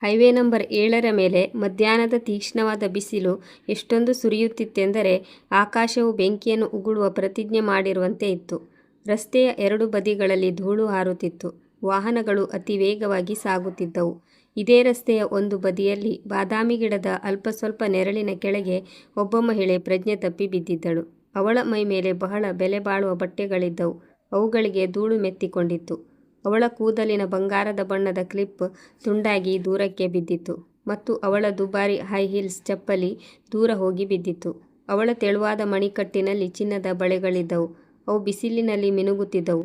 Highway number 7ರ ಮೇಲೆ ಮಧ್ಯಾಹ್ನದ ತೀಕ್ಷ್ಣವಾದ ಬಿಸಿಲು ಎಷ್ಟೊಂದು ಸುರಿಯುತ್ತಿತ್ತೆಂದರೆ ಆಕಾಶವು ಬೆಂಕಿಯನ್ನು ಉಗುಳುವ ಪ್ರತಿಜ್ಞೆ ಮಾಡಿರುವಂತೆ ಇತ್ತು. ರಸ್ತೆಯ ಎರಡು ಬದಿಗಳಲ್ಲಿ ಧೂಳು ಹಾರುತ್ತಿತ್ತು. ವಾಹನಗಳು ಅತಿ ವೇಗವಾಗಿ ಸಾಗುತ್ತಿದ್ದವು. ಇದೇ ರಸ್ತೆಯ ಒಂದು ಬದಿಯಲ್ಲಿ ಬಾದಾಮಿ ಗಿಡದ ಅಲ್ಪ ಸ್ವಲ್ಪ ನೆರಳಿನ ಕೆಳಗೆ ಒಬ್ಬ ಮಹಿಳೆ ಪ್ರಜ್ಞೆ ತಪ್ಪಿ ಬಿದ್ದಿದ್ದಳು. ಅವಳ ಮೈಮೇಲೆ ಬಹಳ ಬೆಲೆ ಬಾಳುವ ಬಟ್ಟೆಗಳಿದ್ದವು. ಅವುಗಳಿಗೆ ಧೂಳು ಮೆತ್ತಿಕೊಂಡಿತ್ತು. ಅವಳ ಕೂದಲಿನ ಬಂಗಾರದ ಬಣ್ಣದ ಕ್ಲಿಪ್ ತುಂಡಾಗಿ ದೂರಕ್ಕೆ ಬಿದ್ದಿತ್ತು ಮತ್ತು ಅವಳ ದುಬಾರಿ ಹೈ ಹೀಲ್ಸ್ ಚಪ್ಪಲಿ ದೂರ ಹೋಗಿ ಬಿದ್ದಿತ್ತು. ಅವಳ ತೆಳುವಾದ ಮಣಿಕಟ್ಟಿನಲ್ಲಿ ಚಿನ್ನದ ಬಳೆಗಳಿದ್ದವು. ಅವು ಬಿಸಿಲಿನಲ್ಲಿ ಮಿನುಗುತ್ತಿದ್ದವು.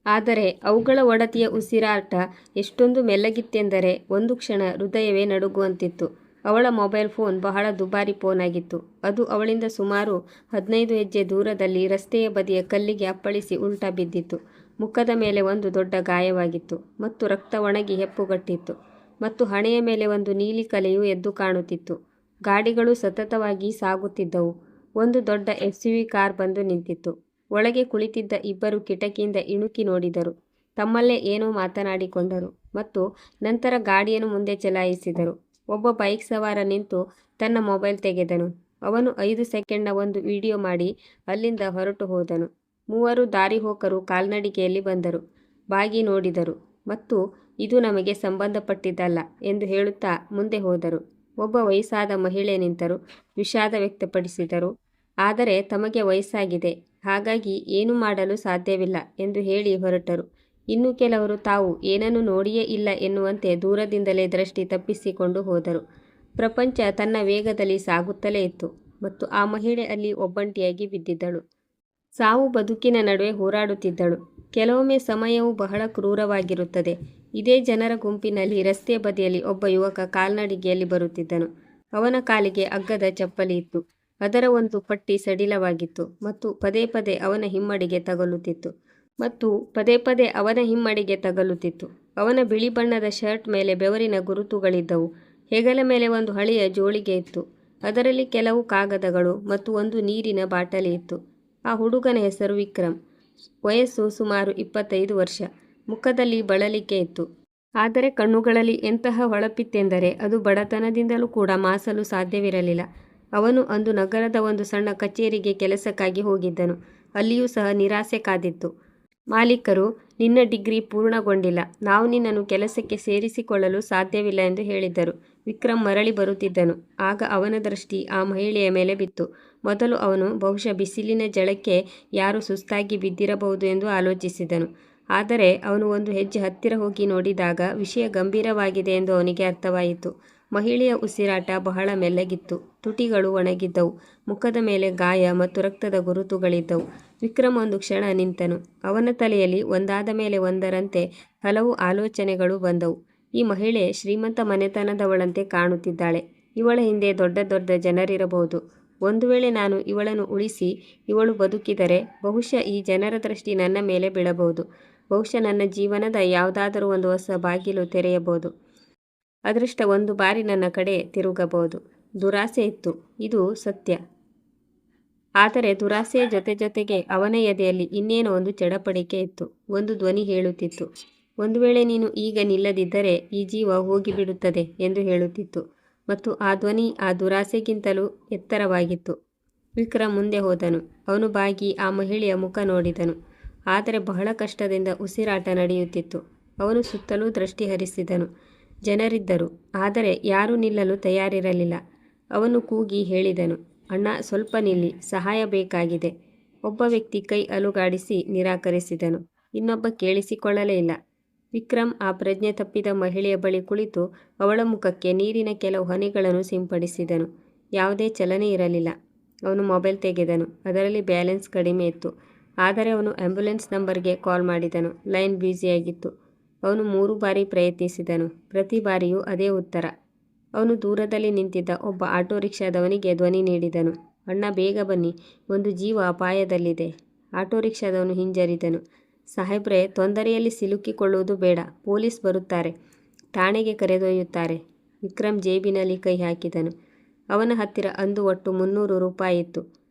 ಆದರೆ ಅವುಗಳ ಒಡತಿಯ ಉಸಿರಾಟ ಎಷ್ಟೊಂದು ಮೆಲ್ಲಗಿತ್ತೆಂದರೆ ಒಂದು ಕ್ಷಣ ಹೃದಯವೇ ನಡುಗುವಂತಿತ್ತು. ಅವಳ ಮೊಬೈಲ್ ಫೋನ್ ಬಹಳ ದುಬಾರಿ ಫೋನ್ ಆಗಿತ್ತು. ಅದು ಅವಳಿಂದ ಸುಮಾರು 15 ಹೆಜ್ಜೆ ದೂರದಲ್ಲಿ ರಸ್ತೆಯ ಬದಿಯ ಕಲ್ಲಿಗೆ ಅಪ್ಪಳಿಸಿ ಉಲ್ಟಾ ಬಿದ್ದಿತ್ತು. ಮುಖದ ಮೇಲೆ ಒಂದು ದೊಡ್ಡ ಗಾಯವಾಗಿತ್ತು ಮತ್ತು ರಕ್ತ ಒಣಗಿ ಹೆಪ್ಪುಗಟ್ಟಿತ್ತು ಮತ್ತು ಹಣೆಯ ಮೇಲೆ ಒಂದು ನೀಲಿ ಕಲೆಯು ಎದ್ದು ಕಾಣುತ್ತಿತ್ತು. ಗಾಡಿಗಳು ಸತತವಾಗಿ ಸಾಗುತ್ತಿದ್ದವು. ಒಂದು ದೊಡ್ಡ SUV ಕಾರ್ ಬಂದು ನಿಂತಿತ್ತು. ಒಳಗೆ ಕುಳಿತಿದ್ದ ಇಬ್ಬರು ಕಿಟಕಿಯಿಂದ ಇಣುಕಿ ನೋಡಿದರು. ತಮ್ಮಲ್ಲೇ ಏನೋ ಮಾತನಾಡಿಕೊಂಡರು ಮತ್ತು ನಂತರ ಗಾಡಿಯನ್ನು ಮುಂದೆ ಚಲಾಯಿಸಿದರು. ಒಬ್ಬ ಬೈಕ್ ಸವಾರ ನಿಂತು ತನ್ನ ಮೊಬೈಲ್ ತೆಗೆದನು. ಅವನು 5 ಸೆಕೆಂಡ್ನ ಒಂದು ವಿಡಿಯೋ ಮಾಡಿ ಅಲ್ಲಿಂದ ಹೊರಟು ಹೋದನು. ಮೂವರು ದಾರಿಹೋಕರು ಕಾಲ್ನಡಿಗೆಯಲ್ಲಿ ಬಂದರು, ಬಾಗಿ ನೋಡಿದರು ಮತ್ತು ಇದು ನಮಗೆ ಸಂಬಂಧಪಟ್ಟಿದ್ದಲ್ಲ ಎಂದು ಹೇಳುತ್ತಾ ಮುಂದೆ ಹೋದರು. ಒಬ್ಬ ವಯಸ್ಸಾದ ಮಹಿಳೆ ನಿಂತರು, ವಿಷಾದ ವ್ಯಕ್ತಪಡಿಸಿದರು. ಆದರೆ ತಮಗೆ ವಯಸ್ಸಾಗಿದೆ, ಹಾಗಾಗಿ ಏನೂ ಮಾಡಲು ಸಾಧ್ಯವಿಲ್ಲ ಎಂದು ಹೇಳಿ ಹೊರಟರು. ಇನ್ನು ಕೆಲವರು ತಾವು ಏನನ್ನೂ ನೋಡಿಯೇ ಇಲ್ಲ ಎನ್ನುವಂತೆ ದೂರದಿಂದಲೇ ದೃಷ್ಟಿ ತಪ್ಪಿಸಿಕೊಂಡು ಹೋದರು. ಪ್ರಪಂಚ ತನ್ನ ವೇಗದಲ್ಲಿ ಸಾಗುತ್ತಲೇ ಇತ್ತು ಮತ್ತು ಆ ಮಹಿಳೆ ಅಲ್ಲಿ ಒಬ್ಬಂಟಿಯಾಗಿ ಬಿದ್ದಿದ್ದಳು. ಸಾವು ಬದುಕಿನ ನಡುವೆ ಹೋರಾಡುತ್ತಿದ್ದಳು. ಕೆಲವೊಮ್ಮೆ ಸಮಯವು ಬಹಳ ಕ್ರೂರವಾಗಿರುತ್ತದೆ. ಇದೇ ಜನರ ಗುಂಪಿನಲ್ಲಿ ರಸ್ತೆಯ ಬದಿಯಲ್ಲಿ ಒಬ್ಬ ಯುವಕ ಕಾಲ್ನಡಿಗೆಯಲ್ಲಿ ಬರುತ್ತಿದ್ದನು. ಅವನ ಕಾಲಿಗೆ ಅಗ್ಗದ ಚಪ್ಪಲಿ ಇತ್ತು. ಅದರ ಒಂದು ಪಟ್ಟಿ ಸಡಿಲವಾಗಿತ್ತು ಮತ್ತು ಪದೇ ಪದೇ ಅವನ ಹಿಮ್ಮಡಿಗೆ ತಗಲುತ್ತಿತ್ತು. ಅವನ ಬಿಳಿ ಬಣ್ಣದ ಶರ್ಟ್ ಮೇಲೆ ಬೆವರಿನ ಗುರುತುಗಳಿದ್ದವು. ಹೆಗಲ ಮೇಲೆ ಒಂದು ಹಳೆಯ ಜೋಳಿಗೆ ಇತ್ತು. ಅದರಲ್ಲಿ ಕೆಲವು ಕಾಗದಗಳು ಮತ್ತು ಒಂದು ನೀರಿನ ಬಾಟಲಿ ಇತ್ತು. ಆ ಹುಡುಗನ ಹೆಸರು ವಿಕ್ರಮ್. ವಯಸ್ಸು ಸುಮಾರು 25 ವರ್ಷ. ಮುಖದಲ್ಲಿ ಬಳಲಿಕೆ ಇತ್ತು. ಆದರೆ ಕಣ್ಣುಗಳಲ್ಲಿ ಎಂತಹ ಹೊಳಪಿತ್ತೆಂದರೆ ಅದು ಬಡತನದಿಂದಲೂ ಕೂಡ ಮಾಸಲು ಸಾಧ್ಯವಿರಲಿಲ್ಲ. ಅವನು ಅಂದು ನಗರದ ಒಂದು ಸಣ್ಣ ಕಚೇರಿಗೆ ಕೆಲಸಕ್ಕಾಗಿ ಹೋಗಿದ್ದನು. ಅಲ್ಲಿಯೂ ಸಹ ನಿರಾಸೆ ಕಾದಿತ್ತು. ಮಾಲೀಕರು, ನಿನ್ನ ಡಿಗ್ರಿ ಪೂರ್ಣಗೊಂಡಿಲ್ಲ, ನಾವು ನಿನ್ನನ್ನು ಕೆಲಸಕ್ಕೆ ಸೇರಿಸಿಕೊಳ್ಳಲು ಸಾಧ್ಯವಿಲ್ಲ ಎಂದು ಹೇಳಿದ್ದರು. ವಿಕ್ರಮ್ ಮರಳಿ ಬರುತ್ತಿದ್ದನು. ಆಗ ಅವನ ದೃಷ್ಟಿ ಆ ಮಹಿಳೆಯ ಮೇಲೆ ಬಿತ್ತು. ಮೊದಲು ಅವನು ಬಹುಶಃ ಬಿಸಿಲಿನ ಝಳಕ್ಕೆ ಯಾರೋ ಸುಸ್ತಾಗಿ ಬಿದ್ದಿರಬಹುದು ಎಂದು ಆಲೋಚಿಸಿದನು. ಆದರೆ ಅವನು ಒಂದು ಹೆಜ್ಜೆ ಹತ್ತಿರ ಹೋಗಿ ನೋಡಿದಾಗ ವಿಷಯ ಗಂಭೀರವಾಗಿದೆ ಎಂದು ಅವನಿಗೆ ಅರ್ಥವಾಯಿತು. ಮಹಿಳೆಯ ಉಸಿರಾಟ ಬಹಳ ಮೆಲ್ಲಗಿತ್ತು. ತುಟಿಗಳು ಒಣಗಿದ್ದವು. ಮುಖದ ಮೇಲೆ ಗಾಯ ಮತ್ತು ರಕ್ತದ ಗುರುತುಗಳಿದ್ದವು. ವಿಕ್ರಮ್ ಒಂದು ಕ್ಷಣ ನಿಂತನು. ಅವನ ತಲೆಯಲ್ಲಿ ಒಂದಾದ ಮೇಲೆ ಒಂದರಂತೆ ಹಲವು ಆಲೋಚನೆಗಳು ಬಂದವು. ಈ ಮಹಿಳೆ ಶ್ರೀಮಂತ ಮನೆತನದವಳಂತೆ ಕಾಣುತ್ತಿದ್ದಾಳೆ. ಇವಳ ಹಿಂದೆ ದೊಡ್ಡ ದೊಡ್ಡ ಜನರಿರಬಹುದು. ಒಂದು ವೇಳೆ ನಾನು ಇವಳನ್ನು ಉಳಿಸಿ ಇವಳು ಬದುಕಿದರೆ ಬಹುಶಃ ಈ ಜನರ ದೃಷ್ಟಿ ನನ್ನ ಮೇಲೆ ಬೀಳಬಹುದು. ಬಹುಶಃ ನನ್ನ ಜೀವನದ ಯಾವುದಾದರೂ ಒಂದು ಹೊಸ ಬಾಗಿಲು ತೆರೆಯಬಹುದು. ಅದೃಷ್ಟ ಒಂದು ಬಾರಿ ನನ್ನ ಕಡೆ ತಿರುಗಬಹುದು. ದುರಾಸೆ ಇತ್ತು, ಇದು ಸತ್ಯ. ಆದರೆ ದುರಾಸೆಯ ಜೊತೆಗೆ ಅವನ ಎದೆಯಲ್ಲಿ ಇನ್ನೇನೋ ಒಂದು ಚಡಪಡಿಕೆ ಇತ್ತು. ಒಂದು ಧ್ವನಿ ಹೇಳುತ್ತಿತ್ತು, ಒಂದು ವೇಳೆ ನೀನು ಈಗ ನಿಲ್ಲದಿದ್ದರೆ ಈ ಜೀವ ಹೋಗಿಬಿಡುತ್ತದೆ ಎಂದು ಹೇಳುತ್ತಿತ್ತು. ಮತ್ತು ಆ ಧ್ವನಿ ಆ ದುರಾಸೆಗಿಂತಲೂ ಎತ್ತರವಾಗಿತ್ತು. ವಿಕ್ರಮ್ ಮುಂದೆ ಹೋದನು. ಅವನು ಬಾಗಿ ಆ ಮಹಿಳೆಯ ಮುಖ ನೋಡಿದನು. ಆದರೆ ಬಹಳ ಕಷ್ಟದಿಂದ ಉಸಿರಾಟ ನಡೆಯುತ್ತಿತ್ತು. ಅವನು ಸುತ್ತಲೂ ದೃಷ್ಟಿ ಹರಿಸಿದನು. ಜನರಿದ್ದರು, ಆದರೆ ಯಾರೂ ನಿಲ್ಲಲು ತಯಾರಿರಲಿಲ್ಲ. ಅವನು ಕೂಗಿ ಹೇಳಿದನು, ಅಣ್ಣ, ಸ್ವಲ್ಪ ನಿಲ್ಲಿ, ಸಹಾಯ ಬೇಕಾಗಿದೆ. ಒಬ್ಬ ವ್ಯಕ್ತಿ ಕೈ ಅಲುಗಾಡಿಸಿ ನಿರಾಕರಿಸಿದನು. ಇನ್ನೊಬ್ಬ ಕೇಳಿಸಿಕೊಳ್ಳಲೇ ಇಲ್ಲ. ವಿಕ್ರಮ್ ಆ ಪ್ರಜ್ಞೆ ತಪ್ಪಿದ ಮಹಿಳೆಯ ಬಳಿ ಕುಳಿತು ಅವಳ ಮುಖಕ್ಕೆ ನೀರಿನ ಕೆಲವು ಹನಿಗಳನ್ನು ಸಿಂಪಡಿಸಿದನು. ಯಾವುದೇ ಚಲನೆ ಇರಲಿಲ್ಲ. ಅವನು ಮೊಬೈಲ್ ತೆಗೆದನು. ಅದರಲ್ಲಿ ಬ್ಯಾಲೆನ್ಸ್ ಕಡಿಮೆ ಇತ್ತು. ಆದರೆ ಅವನು ಆಂಬ್ಯುಲೆನ್ಸ್ ನಂಬರ್ಗೆ ಕಾಲ್ ಮಾಡಿದನು. ಲೈನ್ ಬ್ಯುಸಿಯಾಗಿತ್ತು. ಅವನು 3 ಬಾರಿ ಪ್ರಯತ್ನಿಸಿದನು. ಪ್ರತಿ ಬಾರಿಯೂ ಅದೇ ಉತ್ತರ. ಅವನು ದೂರದಲ್ಲಿ ನಿಂತಿದ್ದ ಒಬ್ಬ ಆಟೋ ರಿಕ್ಷಾದವನಿಗೆ ಧ್ವನಿ ನೀಡಿದನು, ಅಣ್ಣ, ಬೇಗ ಬನ್ನಿ, ಒಂದು ಜೀವ ಅಪಾಯದಲ್ಲಿದೆ. ಆಟೋ ರಿಕ್ಷಾದವನು ಹಿಂಜರಿದನು. ಸಾಹೇಬ್ರೆ, ತೊಂದರೆಯಲ್ಲಿ ಸಿಲುಕಿಕೊಳ್ಳುವುದು ಬೇಡ, ಪೊಲೀಸ್ ಬರುತ್ತಾರೆ, ಠಾಣೆಗೆ ಕರೆದೊಯ್ಯುತ್ತಾರೆ. ವಿಕ್ರಮ್ ಜೇಬಿನಲ್ಲಿ ಕೈ ಹಾಕಿದನು. ಅವನ ಹತ್ತಿರ ಅಂದು ಒಟ್ಟು 300 ರೂಪಾಯಿ ಇತ್ತು.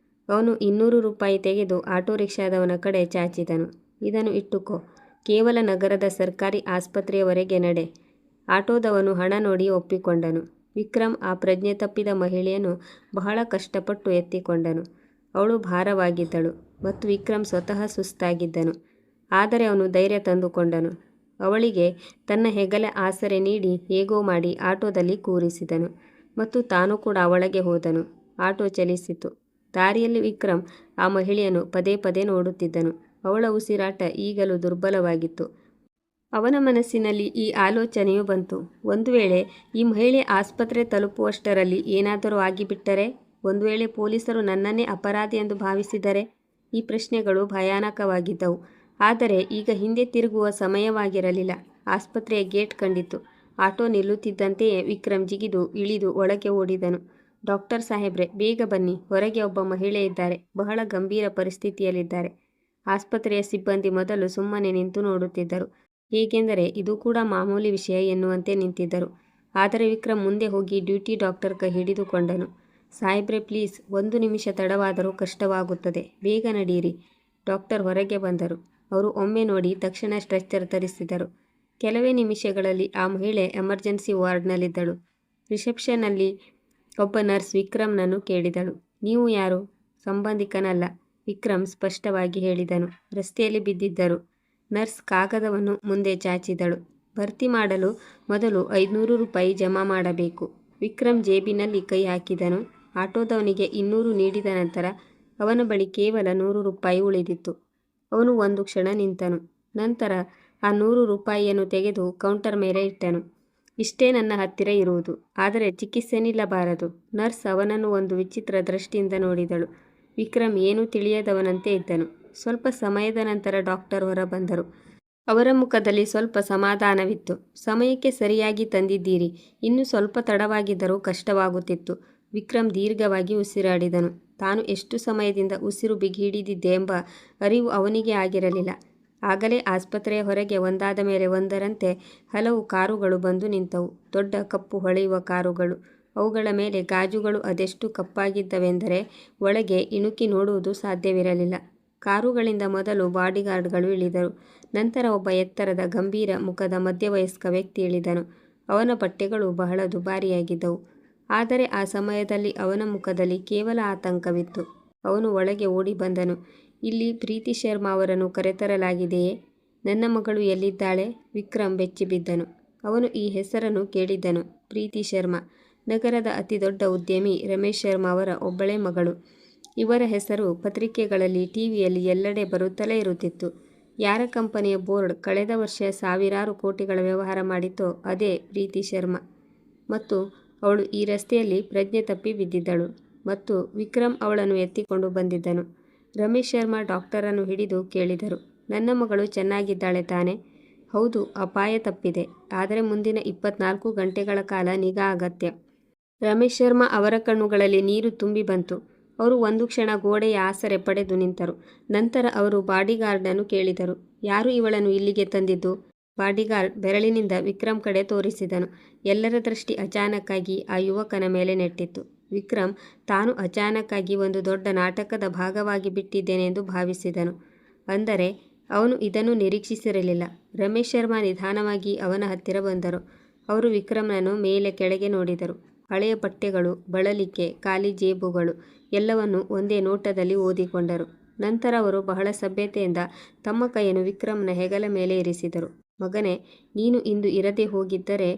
ಅವನು 200 ರೂಪಾಯಿ ತೆಗೆದು ಆಟೋ ರಿಕ್ಷಾದವನ ಕಡೆ ಚಾಚಿದನು. ಇದನ್ನು ಇಟ್ಟುಕೋ, ಕೇವಲ ನಗರದ ಸರ್ಕಾರಿ ಆಸ್ಪತ್ರೆಯವರೆಗೆ ನಡೆ. ಆಟೋದವನು ಹಣ ನೋಡಿ ಒಪ್ಪಿಕೊಂಡನು. ವಿಕ್ರಮ್ ಆ ಪ್ರಜ್ಞೆ ತಪ್ಪಿದ ಮಹಿಳೆಯನ್ನು ಬಹಳ ಕಷ್ಟಪಟ್ಟು ಎತ್ತಿಕೊಂಡನು. ಅವಳು ಭಾರವಾಗಿದ್ದಳು ಮತ್ತು ವಿಕ್ರಮ್ ಸ್ವತಃ ಸುಸ್ತಾಗಿದ್ದನು. ಆದರೆ ಅವನು ಧೈರ್ಯ ತಂದುಕೊಂಡನು. ಅವಳಿಗೆ ತನ್ನ ಹೆಗಲ ಆಸರೆ ನೀಡಿ ಹೇಗೋ ಮಾಡಿ ಆಟೋದಲ್ಲಿ ಕೂರಿಸಿದನು ಮತ್ತು ತಾನು ಕೂಡ ಒಳಗೆ ಹೋದನು. ಆಟೋ ಚಲಿಸಿತು. ದಾರಿಯಲ್ಲಿ ವಿಕ್ರಮ್ ಆ ಮಹಿಳೆಯನ್ನು ಪದೇ ಪದೇ ನೋಡುತ್ತಿದ್ದನು. ಅವಳ ಉಸಿರಾಟ ಈಗಲೂ ದುರ್ಬಲವಾಗಿತ್ತು. ಅವನ ಮನಸ್ಸಿನಲ್ಲಿ ಈ ಆಲೋಚನೆಯು ಬಂತು. ಒಂದು ವೇಳೆ ಈ ಮಹಿಳೆ ಆಸ್ಪತ್ರೆ ತಲುಪುವಷ್ಟರಲ್ಲಿ ಏನಾದರೂ ಆಗಿಬಿಟ್ಟರೆ, ಒಂದು ವೇಳೆ ಪೊಲೀಸರು ನನ್ನನ್ನೇ ಅಪರಾಧಿ ಎಂದು ಭಾವಿಸಿದರೆ? ಈ ಪ್ರಶ್ನೆಗಳು ಭಯಾನಕವಾಗಿದ್ದವು. ಆದರೆ ಈಗ ಹಿಂದೆ ತಿರುಗುವ ಸಮಯವಾಗಿರಲಿಲ್ಲ. ಆಸ್ಪತ್ರೆಯ ಗೇಟ್ ಕಂಡಿತು. ಆಟೋ ನಿಲ್ಲುತ್ತಿದ್ದಂತೆಯೇ ವಿಕ್ರಮ್ ಜಿಗಿದು ಇಳಿದು ಒಳಗೆ ಓಡಿದನು. ಡಾಕ್ಟರ್ ಸಾಹೇಬ್ರೆ, ಬೇಗ ಬನ್ನಿ, ಹೊರಗೆ ಒಬ್ಬ ಮಹಿಳೆ ಇದ್ದಾರೆ, ಬಹಳ ಗಂಭೀರ ಪರಿಸ್ಥಿತಿಯಲ್ಲಿದ್ದಾರೆ. ಆಸ್ಪತ್ರೆಯ ಸಿಬ್ಬಂದಿ ಮೊದಲು ಸುಮ್ಮನೆ ನಿಂತು ನೋಡುತ್ತಿದ್ದರು. ಹೇಗೆಂದರೆ ಇದು ಕೂಡ ಮಾಮೂಲಿ ವಿಷಯ ಎನ್ನುವಂತೆ ನಿಂತಿದ್ದರು. ಆದರೆ ವಿಕ್ರಮ್ ಮುಂದೆ ಹೋಗಿ ಡ್ಯೂಟಿ ಡಾಕ್ಟರ್ ಕೈ ಹಿಡಿದುಕೊಂಡನು. ಸಾಹೇಬ್ರೆ ಪ್ಲೀಸ್, 1 ನಿಮಿಷ ತಡವಾದರೂ ಕಷ್ಟವಾಗುತ್ತದೆ, ಬೇಗ ನಡೀರಿ. ಡಾಕ್ಟರ್ ಹೊರಗೆ ಬಂದರು. ಅವರು ಒಮ್ಮೆ ನೋಡಿ ತಕ್ಷಣ ಸ್ಟ್ರೆಚರ್ ತರಿಸಿದರು. ಕೆಲವೇ ನಿಮಿಷಗಳಲ್ಲಿ ಆ ಮಹಿಳೆ ಎಮರ್ಜೆನ್ಸಿ ವಾರ್ಡ್ನಲ್ಲಿದ್ದಳು. ರಿಸೆಪ್ಷನ್ನಲ್ಲಿ ಒಬ್ಬ ನರ್ಸ್ ವಿಕ್ರಮ್ನನ್ನು ಕೇಳಿದಳು. ನೀವು ಯಾರು? ಸಂಬಂಧಿಕನಲ್ಲ, ವಿಕ್ರಮ್ ಸ್ಪಷ್ಟವಾಗಿ ಹೇಳಿದನು. ರಸ್ತೆಯಲ್ಲಿ ಬಿದ್ದಿದ್ದರು. ನರ್ಸ್ ಕಾಗದವನ್ನು ಮುಂದೆ ಚಾಚಿದಳು. ಭರ್ತಿ ಮಾಡಲು ಮೊದಲು 500 ರೂಪಾಯಿ ಜಮಾ ಮಾಡಬೇಕು. ವಿಕ್ರಮ್ ಜೇಬಿನಲ್ಲಿ ಕೈ ಹಾಕಿದನು. ಆಟೋದವನಿಗೆ 200 ನೀಡಿದ ನಂತರ ಅವನ ಬಳಿ ಕೇವಲ 100 ರೂಪಾಯಿ ಉಳಿದಿತ್ತು. ಅವನು ಒಂದು ಕ್ಷಣ ನಿಂತನು. ನಂತರ ಆ 100 ರೂಪಾಯಿಯನ್ನು ತೆಗೆದು ಕೌಂಟರ್ ಮೇಲೆ ಇಟ್ಟನು. ಇಷ್ಟೇ ನನ್ನ ಹತ್ತಿರ ಇರುವುದು, ಆದರೆ ಚಿಕಿತ್ಸೆ ನಿಲ್ಲಬಾರದು. ನರ್ಸ್ ಅವನನ್ನು ಒಂದು ವಿಚಿತ್ರ ದೃಷ್ಟಿಯಿಂದ ನೋಡಿದಳು. ವಿಕ್ರಮ್ ಏನೂ ತಿಳಿಯದವನಂತೆ ಇದ್ದನು. ಸ್ವಲ್ಪ ಸಮಯದ ನಂತರ ಡಾಕ್ಟರ್ ಹೊರಬಂದರು. ಅವರ ಮುಖದಲ್ಲಿ ಸ್ವಲ್ಪ ಸಮಾಧಾನವಿತ್ತು. ಸಮಯಕ್ಕೆ ಸರಿಯಾಗಿ ತಂದಿದ್ದೀರಿ. ಇನ್ನೂ ಸ್ವಲ್ಪ ತಡವಾಗಿದ್ದರೂ ಕಷ್ಟವಾಗುತ್ತಿತ್ತು. ವಿಕ್ರಮ್ ದೀರ್ಘವಾಗಿ ಉಸಿರಾಡಿದನು. ತಾನು ಎಷ್ಟು ಸಮಯದಿಂದ ಉಸಿರು ಬಿಗಿಹಿಡಿದಿದ್ದೆ ಎಂಬ ಅರಿವು ಅವನಿಗೆ ಆಗಿರಲಿಲ್ಲ. ಆಗಲೇ ಆಸ್ಪತ್ರೆಯ ಹೊರಗೆ ಒಂದಾದ ಮೇಲೆ ಒಂದರಂತೆ ಹಲವು ಕಾರುಗಳು ಬಂದು ನಿಂತವು. ದೊಡ್ಡ ಕಪ್ಪು ಹೊಳೆಯುವ ಕಾರುಗಳು. ಅವುಗಳ ಮೇಲೆ ಗಾಜುಗಳು ಅದೆಷ್ಟು ಕಪ್ಪಾಗಿದ್ದವೆಂದರೆ ಒಳಗೆ ಇಣುಕಿ ನೋಡುವುದು ಸಾಧ್ಯವಿರಲಿಲ್ಲ. ಕಾರುಗಳಿಂದ ಮೊದಲು ಬಾಡಿಗಾರ್ಡ್ಗಳು ಇಳಿದರು. ನಂತರ ಒಬ್ಬ ಎತ್ತರದ ಗಂಭೀರ ಮುಖದ ಮಧ್ಯವಯಸ್ಕ ವ್ಯಕ್ತಿ ಇಳಿದನು. ಅವನ ಬಟ್ಟೆಗಳು ಬಹಳ ದುಬಾರಿಯಾಗಿದ್ದವು. ಆದರೆ ಆ ಸಮಯದಲ್ಲಿ ಅವನ ಮುಖದಲ್ಲಿ ಕೇವಲ ಆತಂಕವಿತ್ತು. ಅವನು ಒಳಗೆ ಓಡಿ ಬಂದನು. ಇಲ್ಲಿ ಪ್ರೀತಿ ಶರ್ಮಾ ಅವರನ್ನು ಕರೆತರಲಾಗಿದೆಯೇ? ನನ್ನ ಮಗಳು ಎಲ್ಲಿದ್ದಾಳೆ? ವಿಕ್ರಮ್ ಬೆಚ್ಚಿಬಿದ್ದನು. ಅವನು ಈ ಹೆಸರನ್ನು ಕೇಳಿದ್ದನು. ಪ್ರೀತಿ ಶರ್ಮಾ ನಗರದ ಅತಿದೊಡ್ಡ ಉದ್ಯಮಿ ರಮೇಶ್ ಶರ್ಮಾ ಅವರ ಒಬ್ಬಳೇ ಮಗಳು. ಇವರ ಹೆಸರು ಪತ್ರಿಕೆಗಳಲ್ಲಿ, ಟಿವಿಯಲ್ಲಿ ಎಲ್ಲೆಡೆ ಬರುತ್ತಲೇ ಇರುತ್ತಿತ್ತು. ಯಾರ ಕಂಪನಿಯ ಬೋರ್ಡ್ ಕಳೆದ ವರ್ಷ ಸಾವಿರಾರು ಕೋಟಿಗಳ ವ್ಯವಹಾರ ಮಾಡಿತ್ತೋ ಅದೇ ಪ್ರೀತಿ ಶರ್ಮಾ. ಮತ್ತು ಅವಳು ಈ ರಸ್ತೆಯಲ್ಲಿ ಪ್ರಜ್ಞೆ ತಪ್ಪಿ ಬಿದ್ದಿದ್ದಳು ಮತ್ತು ವಿಕ್ರಮ್ ಅವಳನ್ನು ಎತ್ತಿಕೊಂಡು ಬಂದಿದ್ದನು. ರಮೇಶ್ ಶರ್ಮಾ ಡಾಕ್ಟರನ್ನು ಹಿಡಿದು ಕೇಳಿದರು. ನನ್ನ ಮಗಳು ಚೆನ್ನಾಗಿದ್ದಾಳೆ ತಾನೆ? ಹೌದು, ಅಪಾಯ ತಪ್ಪಿದೆ, ಆದರೆ ಮುಂದಿನ 24 ಗಂಟೆಗಳ ಕಾಲ ನಿಗಾ ಅಗತ್ಯ. ರಮೇಶ್ ಶರ್ಮಾ ಅವರ ಕಣ್ಣುಗಳಲ್ಲಿ ನೀರು ತುಂಬಿ ಬಂತು. ಅವರು ಒಂದು ಕ್ಷಣ ಗೋಡೆಯ ಆಸರೆ ಪಡೆದು ನಿಂತರು. ನಂತರ ಅವರು ಬಾಡಿಗಾರ್ಡನ್ನು ಕೇಳಿದರು, ಯಾರು ಇವಳನ್ನು ಇಲ್ಲಿಗೆ ತಂದಿದ್ದು? ಬಾಡಿಗಾರ್ಡ್ ಬೆರಳಿನಿಂದ ವಿಕ್ರಮ್ ಕಡೆ ತೋರಿಸಿದನು. ಎಲ್ಲರ ದೃಷ್ಟಿ ಅಚಾನಕ್ಕಾಗಿ ಆ ಯುವಕನ ಮೇಲೆ ನೆಟ್ಟಿತ್ತು. ವಿಕ್ರಮ್ ತಾನು ಅಚಾನಕ್ಕಾಗಿ ಒಂದು ದೊಡ್ಡ ನಾಟಕದ ಭಾಗವಾಗಿ ಬಿಟ್ಟಿದ್ದೇನೆ ಎಂದು ಭಾವಿಸಿದನು. ಅಂದರೆ ಅವನು ಇದನ್ನು ನಿರೀಕ್ಷಿಸಿರಲಿಲ್ಲ. ರಮೇಶ್ ಶರ್ಮಾ ನಿಧಾನವಾಗಿ ಅವನ ಹತ್ತಿರ ಬಂದರು. ಅವರು ವಿಕ್ರಮ್ನನ್ನು ಮೇಲೆ ಕೆಳಗೆ ನೋಡಿದರು. ಹಳೆಯ ಬಟ್ಟೆಗಳು, ಬಳಲಿಕೆ, ಖಾಲಿ ಜೇಬುಗಳು ಎಲ್ಲವನ್ನು ಒಂದೇ ನೋಟದಲ್ಲಿ ಓದಿಕೊಂಡರು. ನಂತರ ಅವರು ಬಹಳ ಸಭ್ಯತೆಯಿಂದ ತಮ್ಮ ಕೈಯನ್ನು ವಿಕ್ರಮ್ನ ಹೆಗಲ ಮೇಲೆ ಇರಿಸಿದರು. ಮಗನೇ, ನೀನು ಇಂದು ಇರದೆ ಹೋಗಿದ್ದರೆ.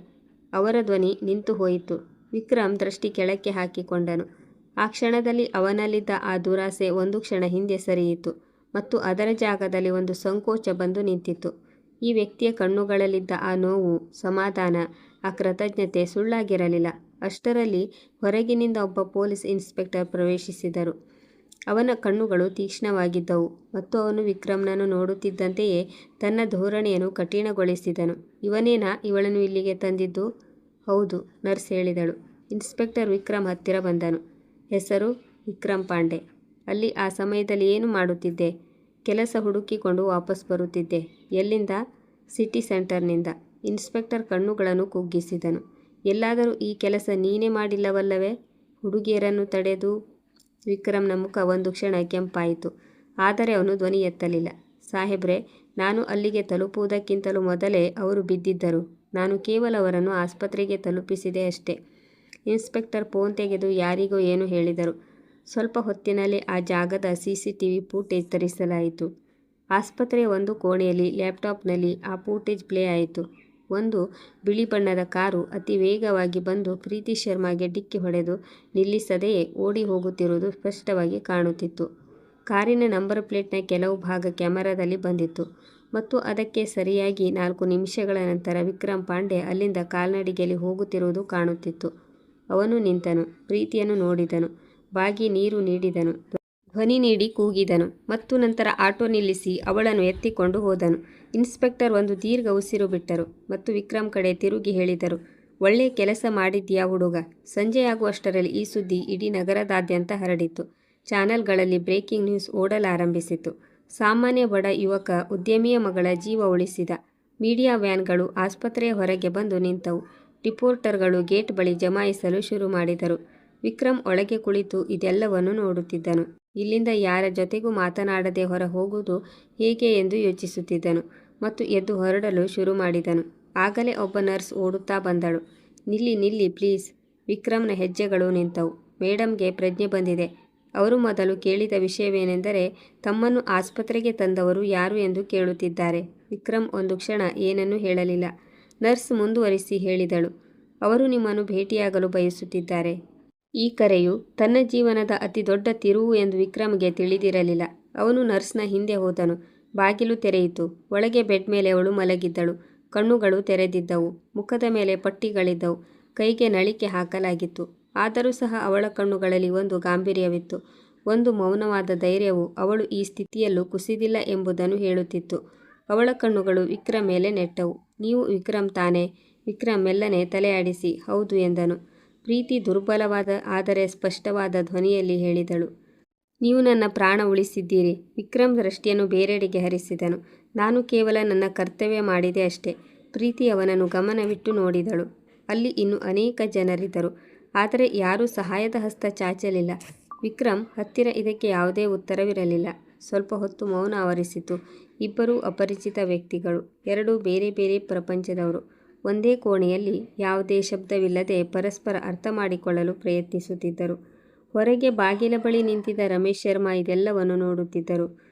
ಅವರ ಧ್ವನಿ ನಿಂತು ಹೋಯಿತು. ವಿಕ್ರಮ್ ದೃಷ್ಟಿ ಕೆಳಕ್ಕೆ ಹಾಕಿಕೊಂಡನು. ಆ ಕ್ಷಣದಲ್ಲಿ ಅವನಲ್ಲಿದ್ದ ಆ ದುರಾಸೆ ಒಂದು ಕ್ಷಣ ಹಿಂದೆ ಸರಿಯಿತು ಮತ್ತು ಅದರ ಜಾಗದಲ್ಲಿ ಒಂದು ಸಂಕೋಚ ಬಂದು ನಿಂತಿತು. ಈ ವ್ಯಕ್ತಿಯ ಕಣ್ಣುಗಳಲ್ಲಿದ್ದ ಆ ನೋವು, ಸಮಾಧಾನ, ಆ ಕೃತಜ್ಞತೆ ಸುಳ್ಳಾಗಿರಲಿಲ್ಲ. ಅಷ್ಟರಲ್ಲಿ ಹೊರಗಿನಿಂದ ಒಬ್ಬ ಪೊಲೀಸ್ ಇನ್ಸ್ಪೆಕ್ಟರ್ ಪ್ರವೇಶಿಸಿದರು. ಅವನ ಕಣ್ಣುಗಳು ತೀಕ್ಷ್ಣವಾಗಿದ್ದವು ಮತ್ತು ಅವನು ವಿಕ್ರಮ್ನನ್ನು ನೋಡುತ್ತಿದ್ದಂತೆಯೇ ತನ್ನ ಧೋರಣೆಯನ್ನು ಕಠಿಣಗೊಳಿಸಿದನು. ಇವನೇನಾ ಇವಳನ್ನು ಇಲ್ಲಿಗೆ ತಂದಿದ್ದು? ಹೌದು, ನರ್ಸ್ ಹೇಳಿದಳು. ಇನ್ಸ್ಪೆಕ್ಟರ್ ವಿಕ್ರಮ್ ಹತ್ತಿರ ಬಂದನು. ಹೆಸರು? ವಿಕ್ರಮ್ ಪಾಂಡೆ. ಅಲ್ಲಿ ಆ ಸಮಯದಲ್ಲಿ ಏನು ಮಾಡುತ್ತಿದ್ದೆ? ಕೆಲಸ ಹುಡುಕಿಕೊಂಡು ವಾಪಸ್ ಬರುತ್ತಿದ್ದೆ. ಎಲ್ಲಿಂದ? ಸಿಟಿ ಸೆಂಟರ್ನಿಂದ. ಇನ್ಸ್ಪೆಕ್ಟರ್ ಕಣ್ಣುಗಳನ್ನು ಕುಗ್ಗಿಸಿದನು. ಎಲ್ಲಾದರೂ ಈ ಕೆಲಸ ನೀನೇ ಮಾಡಿಲ್ಲವಲ್ಲವೇ? ಹುಡುಗಿಯರನ್ನು ತಡೆದು? ವಿಕ್ರಮ್ನ ಮುಖ ಒಂದು ಕ್ಷಣ ಕೆಂಪಾಯಿತು. ಆದರೆ ಅವನು ಧ್ವನಿ ಎತ್ತಲಿಲ್ಲ. ಸಾಹೇಬ್ರೆ, ನಾನು ಅಲ್ಲಿಗೆ ತಲುಪುವುದಕ್ಕಿಂತಲೂ ಮೊದಲೇ ಅವರು ಬಿದ್ದಿದ್ದರು. ನಾನು ಕೇವಲ ಅವರನ್ನು ಆಸ್ಪತ್ರೆಗೆ ತಲುಪಿಸಿದೆ ಅಷ್ಟೇ. ಇನ್ಸ್ಪೆಕ್ಟರ್ ಫೋನ್ ತೆಗೆದು ಯಾರಿಗೋ ಏನು ಹೇಳಿದರು. ಸ್ವಲ್ಪ ಹೊತ್ತಿನಲ್ಲಿ ಆ ಜಾಗದ CCTV ಫೂಟೇಜ್ ತರಿಸಲಾಯಿತು. ಆಸ್ಪತ್ರೆಯ ಒಂದು ಕೋಣೆಯಲ್ಲಿ ಲ್ಯಾಪ್ಟಾಪ್ನಲ್ಲಿ ಆ ಫೂಟೇಜ್ ಪ್ಲೇ ಆಯಿತು. ಒಂದು ಬಿಳಿ ಬಣ್ಣದ ಕಾರು ಅತಿ ವೇಗವಾಗಿ ಬಂದು ಪ್ರೀತಿ ಶರ್ಮಾಗೆ ಡಿಕ್ಕಿ ಹೊಡೆದು ನಿಲ್ಲಿಸದೆಯೇ ಓಡಿ ಹೋಗುತ್ತಿರುವುದು ಸ್ಪಷ್ಟವಾಗಿ ಕಾಣುತ್ತಿತ್ತು. ಕಾರಿನ ನಂಬರ್ ಪ್ಲೇಟ್ನ ಕೆಲವು ಭಾಗ ಕ್ಯಾಮೆರಾದಲ್ಲಿ ಬಂದಿತ್ತು ಮತ್ತು ಅದಕ್ಕೆ ಸರಿಯಾಗಿ 4 ನಿಮಿಷಗಳ ನಂತರ ವಿಕ್ರಮ್ ಪಾಂಡೆ ಅಲ್ಲಿಂದ ಕಾಲ್ನಡಿಗೆಯಲ್ಲಿ ಹೋಗುತ್ತಿರುವುದು ಕಾಣುತ್ತಿತ್ತು. ಅವನು ನಿಂತನು, ಪ್ರೀತಿಯನ್ನು ನೋಡಿದನು, ಬಾಗಿ ನೀರು ನೀಡಿದನು, ಧ್ವನಿ ನೀಡಿ ಕೂಗಿದನು ಮತ್ತು ನಂತರ ಆಟೋ ನಿಲ್ಲಿಸಿ ಅವಳನ್ನು ಎತ್ತಿಕೊಂಡು ಹೋದನು. ಇನ್ಸ್ಪೆಕ್ಟರ್ ಒಂದು ದೀರ್ಘ ಉಸಿರು ಬಿಟ್ಟರು ಮತ್ತು ವಿಕ್ರಮ್ ಕಡೆ ತಿರುಗಿ ಹೇಳಿದರು, ಒಳ್ಳೆ ಕೆಲಸ ಮಾಡಿದ್ಯಾ ಹುಡುಗ. ಸಂಜೆಯಾಗುವಷ್ಟರಲ್ಲಿ ಈ ಸುದ್ದಿ ಇಡೀ ನಗರದಾದ್ಯಂತ ಹರಡಿತು. ಚಾನೆಲ್ಗಳಲ್ಲಿ ಬ್ರೇಕಿಂಗ್ ನ್ಯೂಸ್ ಓಡಲಾರಂಭಿಸಿತು. ಸಾಮಾನ್ಯ ಬಡ ಯುವಕ ಉದ್ಯಮಿಯ ಮಗಳ ಜೀವ ಉಳಿಸಿದ. ಮೀಡಿಯಾ ವ್ಯಾನ್ಗಳು ಆಸ್ಪತ್ರೆಯ ಹೊರಗೆ ಬಂದು ನಿಂತವು. ರಿಪೋರ್ಟರ್ಗಳು ಗೇಟ್ ಬಳಿ ಜಮಾಯಿಸಲು ಶುರು ಮಾಡಿದರು. ವಿಕ್ರಮ್ ಒಳಗೆ ಕುಳಿತು ಇದೆಲ್ಲವನ್ನು ನೋಡುತ್ತಿದ್ದನು. ಇಲ್ಲಿಂದ ಯಾರ ಜೊತೆಗೂ ಮಾತನಾಡದೆ ಹೊರ ಹೋಗುವುದು ಹೇಗೆ ಎಂದು ಯೋಚಿಸುತ್ತಿದ್ದನು ಮತ್ತು ಎದ್ದು ಹೊರಡಲು ಶುರು ಮಾಡಿದನು. ಆಗಲೇ ಒಬ್ಬ ನರ್ಸ್ ಓಡುತ್ತಾ ಬಂದಳು. ನಿಲ್ಲಿ ನಿಲ್ಲಿ ಪ್ಲೀಸ್. ವಿಕ್ರಮ್ನ ಹೆಜ್ಜೆಗಳು ನಿಂತವು. ಮೇಡಮ್ಗೆ ಪ್ರಜ್ಞೆ ಬಂದಿದೆ. ಅವರು ಮೊದಲು ಕೇಳಿದ ವಿಷಯವೇನೆಂದರೆ ತಮ್ಮನ್ನು ಆಸ್ಪತ್ರೆಗೆ ತಂದವರು ಯಾರು ಎಂದು ಕೇಳುತ್ತಿದ್ದಾರೆ. ವಿಕ್ರಮ್ ಒಂದು ಕ್ಷಣ ಏನನ್ನೂ ಹೇಳಲಿಲ್ಲ. ನರ್ಸ್ ಮುಂದುವರಿಸಿ ಹೇಳಿದಳು, ಅವರು ನಿಮ್ಮನ್ನು ಭೇಟಿಯಾಗಲು ಬಯಸುತ್ತಿದ್ದಾರೆ. ಈ ಕರೆಯು ತನ್ನ ಜೀವನದ ಅತಿ ದೊಡ್ಡ ತಿರುವು ಎಂದು ವಿಕ್ರಮ್ಗೆ ತಿಳಿದಿರಲಿಲ್ಲ. ಅವನು ನರ್ಸ್ನ ಹಿಂದೆ ಹೋದನು. ಬಾಗಿಲು ತೆರೆಯಿತು. ಒಳಗೆ ಬೆಡ್ ಮೇಲೆ ಅವಳು ಮಲಗಿದ್ದಳು. ಕಣ್ಣುಗಳು ತೆರೆದಿದ್ದವು. ಮುಖದ ಮೇಲೆ ಪಟ್ಟಿಗಳಿದ್ದವು. ಕೈಗೆ ನಳಿಕೆ ಹಾಕಲಾಗಿತ್ತು. ಆದರೂ ಸಹ ಅವಳ ಕಣ್ಣುಗಳಲ್ಲಿ ಒಂದು ಗಾಂಭೀರ್ಯವಿತ್ತು. ಒಂದು ಮೌನವಾದ ಧೈರ್ಯವು ಅವಳು ಈ ಸ್ಥಿತಿಯಲ್ಲೂ ಕುಸಿದಿಲ್ಲ ಎಂಬುದನ್ನು ಹೇಳುತ್ತಿತ್ತು. ಅವಳ ಕಣ್ಣುಗಳು ವಿಕ್ರಮ್ ಮೇಲೆ ನೆಟ್ಟವು. ನೀವು ವಿಕ್ರಮ್ ತಾನೇ? ವಿಕ್ರಮ್ ಮೆಲ್ಲನೆ ತಲೆ ಆಡಿಸಿ ಹೌದು ಎಂದನು. ಪ್ರೀತಿ ದುರ್ಬಲವಾದ ಆದರೆ ಸ್ಪಷ್ಟವಾದ ಧ್ವನಿಯಲ್ಲಿ ಹೇಳಿದಳು, ನೀವು ನನ್ನ ಪ್ರಾಣ ಉಳಿಸಿದ್ದೀರಿ. ವಿಕ್ರಮ್ ದೃಷ್ಟಿಯನ್ನು ಬೇರೆಡೆಗೆ ಹರಿಸಿದನು. ನಾನು ಕೇವಲ ನನ್ನ ಕರ್ತವ್ಯ ಮಾಡಿದೆ ಅಷ್ಟೇ. ಪ್ರೀತಿ ಅವನನ್ನು ಗಮನವಿಟ್ಟು ನೋಡಿದಳು. ಅಲ್ಲಿ ಇನ್ನೂ ಅನೇಕ ಜನರಿದ್ದರು, ಆದರೆ ಯಾರೂ ಸಹಾಯದ ಹಸ್ತ ಚಾಚಲಿಲ್ಲ. ವಿಕ್ರಮ್ ಹತ್ತಿರ ಇದಕ್ಕೆ ಯಾವುದೇ ಉತ್ತರವಿರಲಿಲ್ಲ. ಸ್ವಲ್ಪ ಹೊತ್ತು ಮೌನ ಆವರಿಸಿತು. ಇಬ್ಬರೂ ಅಪರಿಚಿತ ವ್ಯಕ್ತಿಗಳು, ಎರಡೂ ಬೇರೆ ಬೇರೆ ಪ್ರಪಂಚದವರು, ಒಂದೇ ಕೋಣೆಯಲ್ಲಿ ಯಾವುದೇ ಶಬ್ದವಿಲ್ಲದೆ ಪರಸ್ಪರ ಅರ್ಥ ಮಾಡಿಕೊಳ್ಳಲು ಪ್ರಯತ್ನಿಸುತ್ತಿದ್ದರು. ಹೊರಗೆ ಬಾಗಿಲ ಬಳಿ ನಿಂತಿದ್ದ ರಮೇಶ್ ಶರ್ಮಾ ಇದೆಲ್ಲವನ್ನು ನೋಡುತ್ತಿದ್ದರು.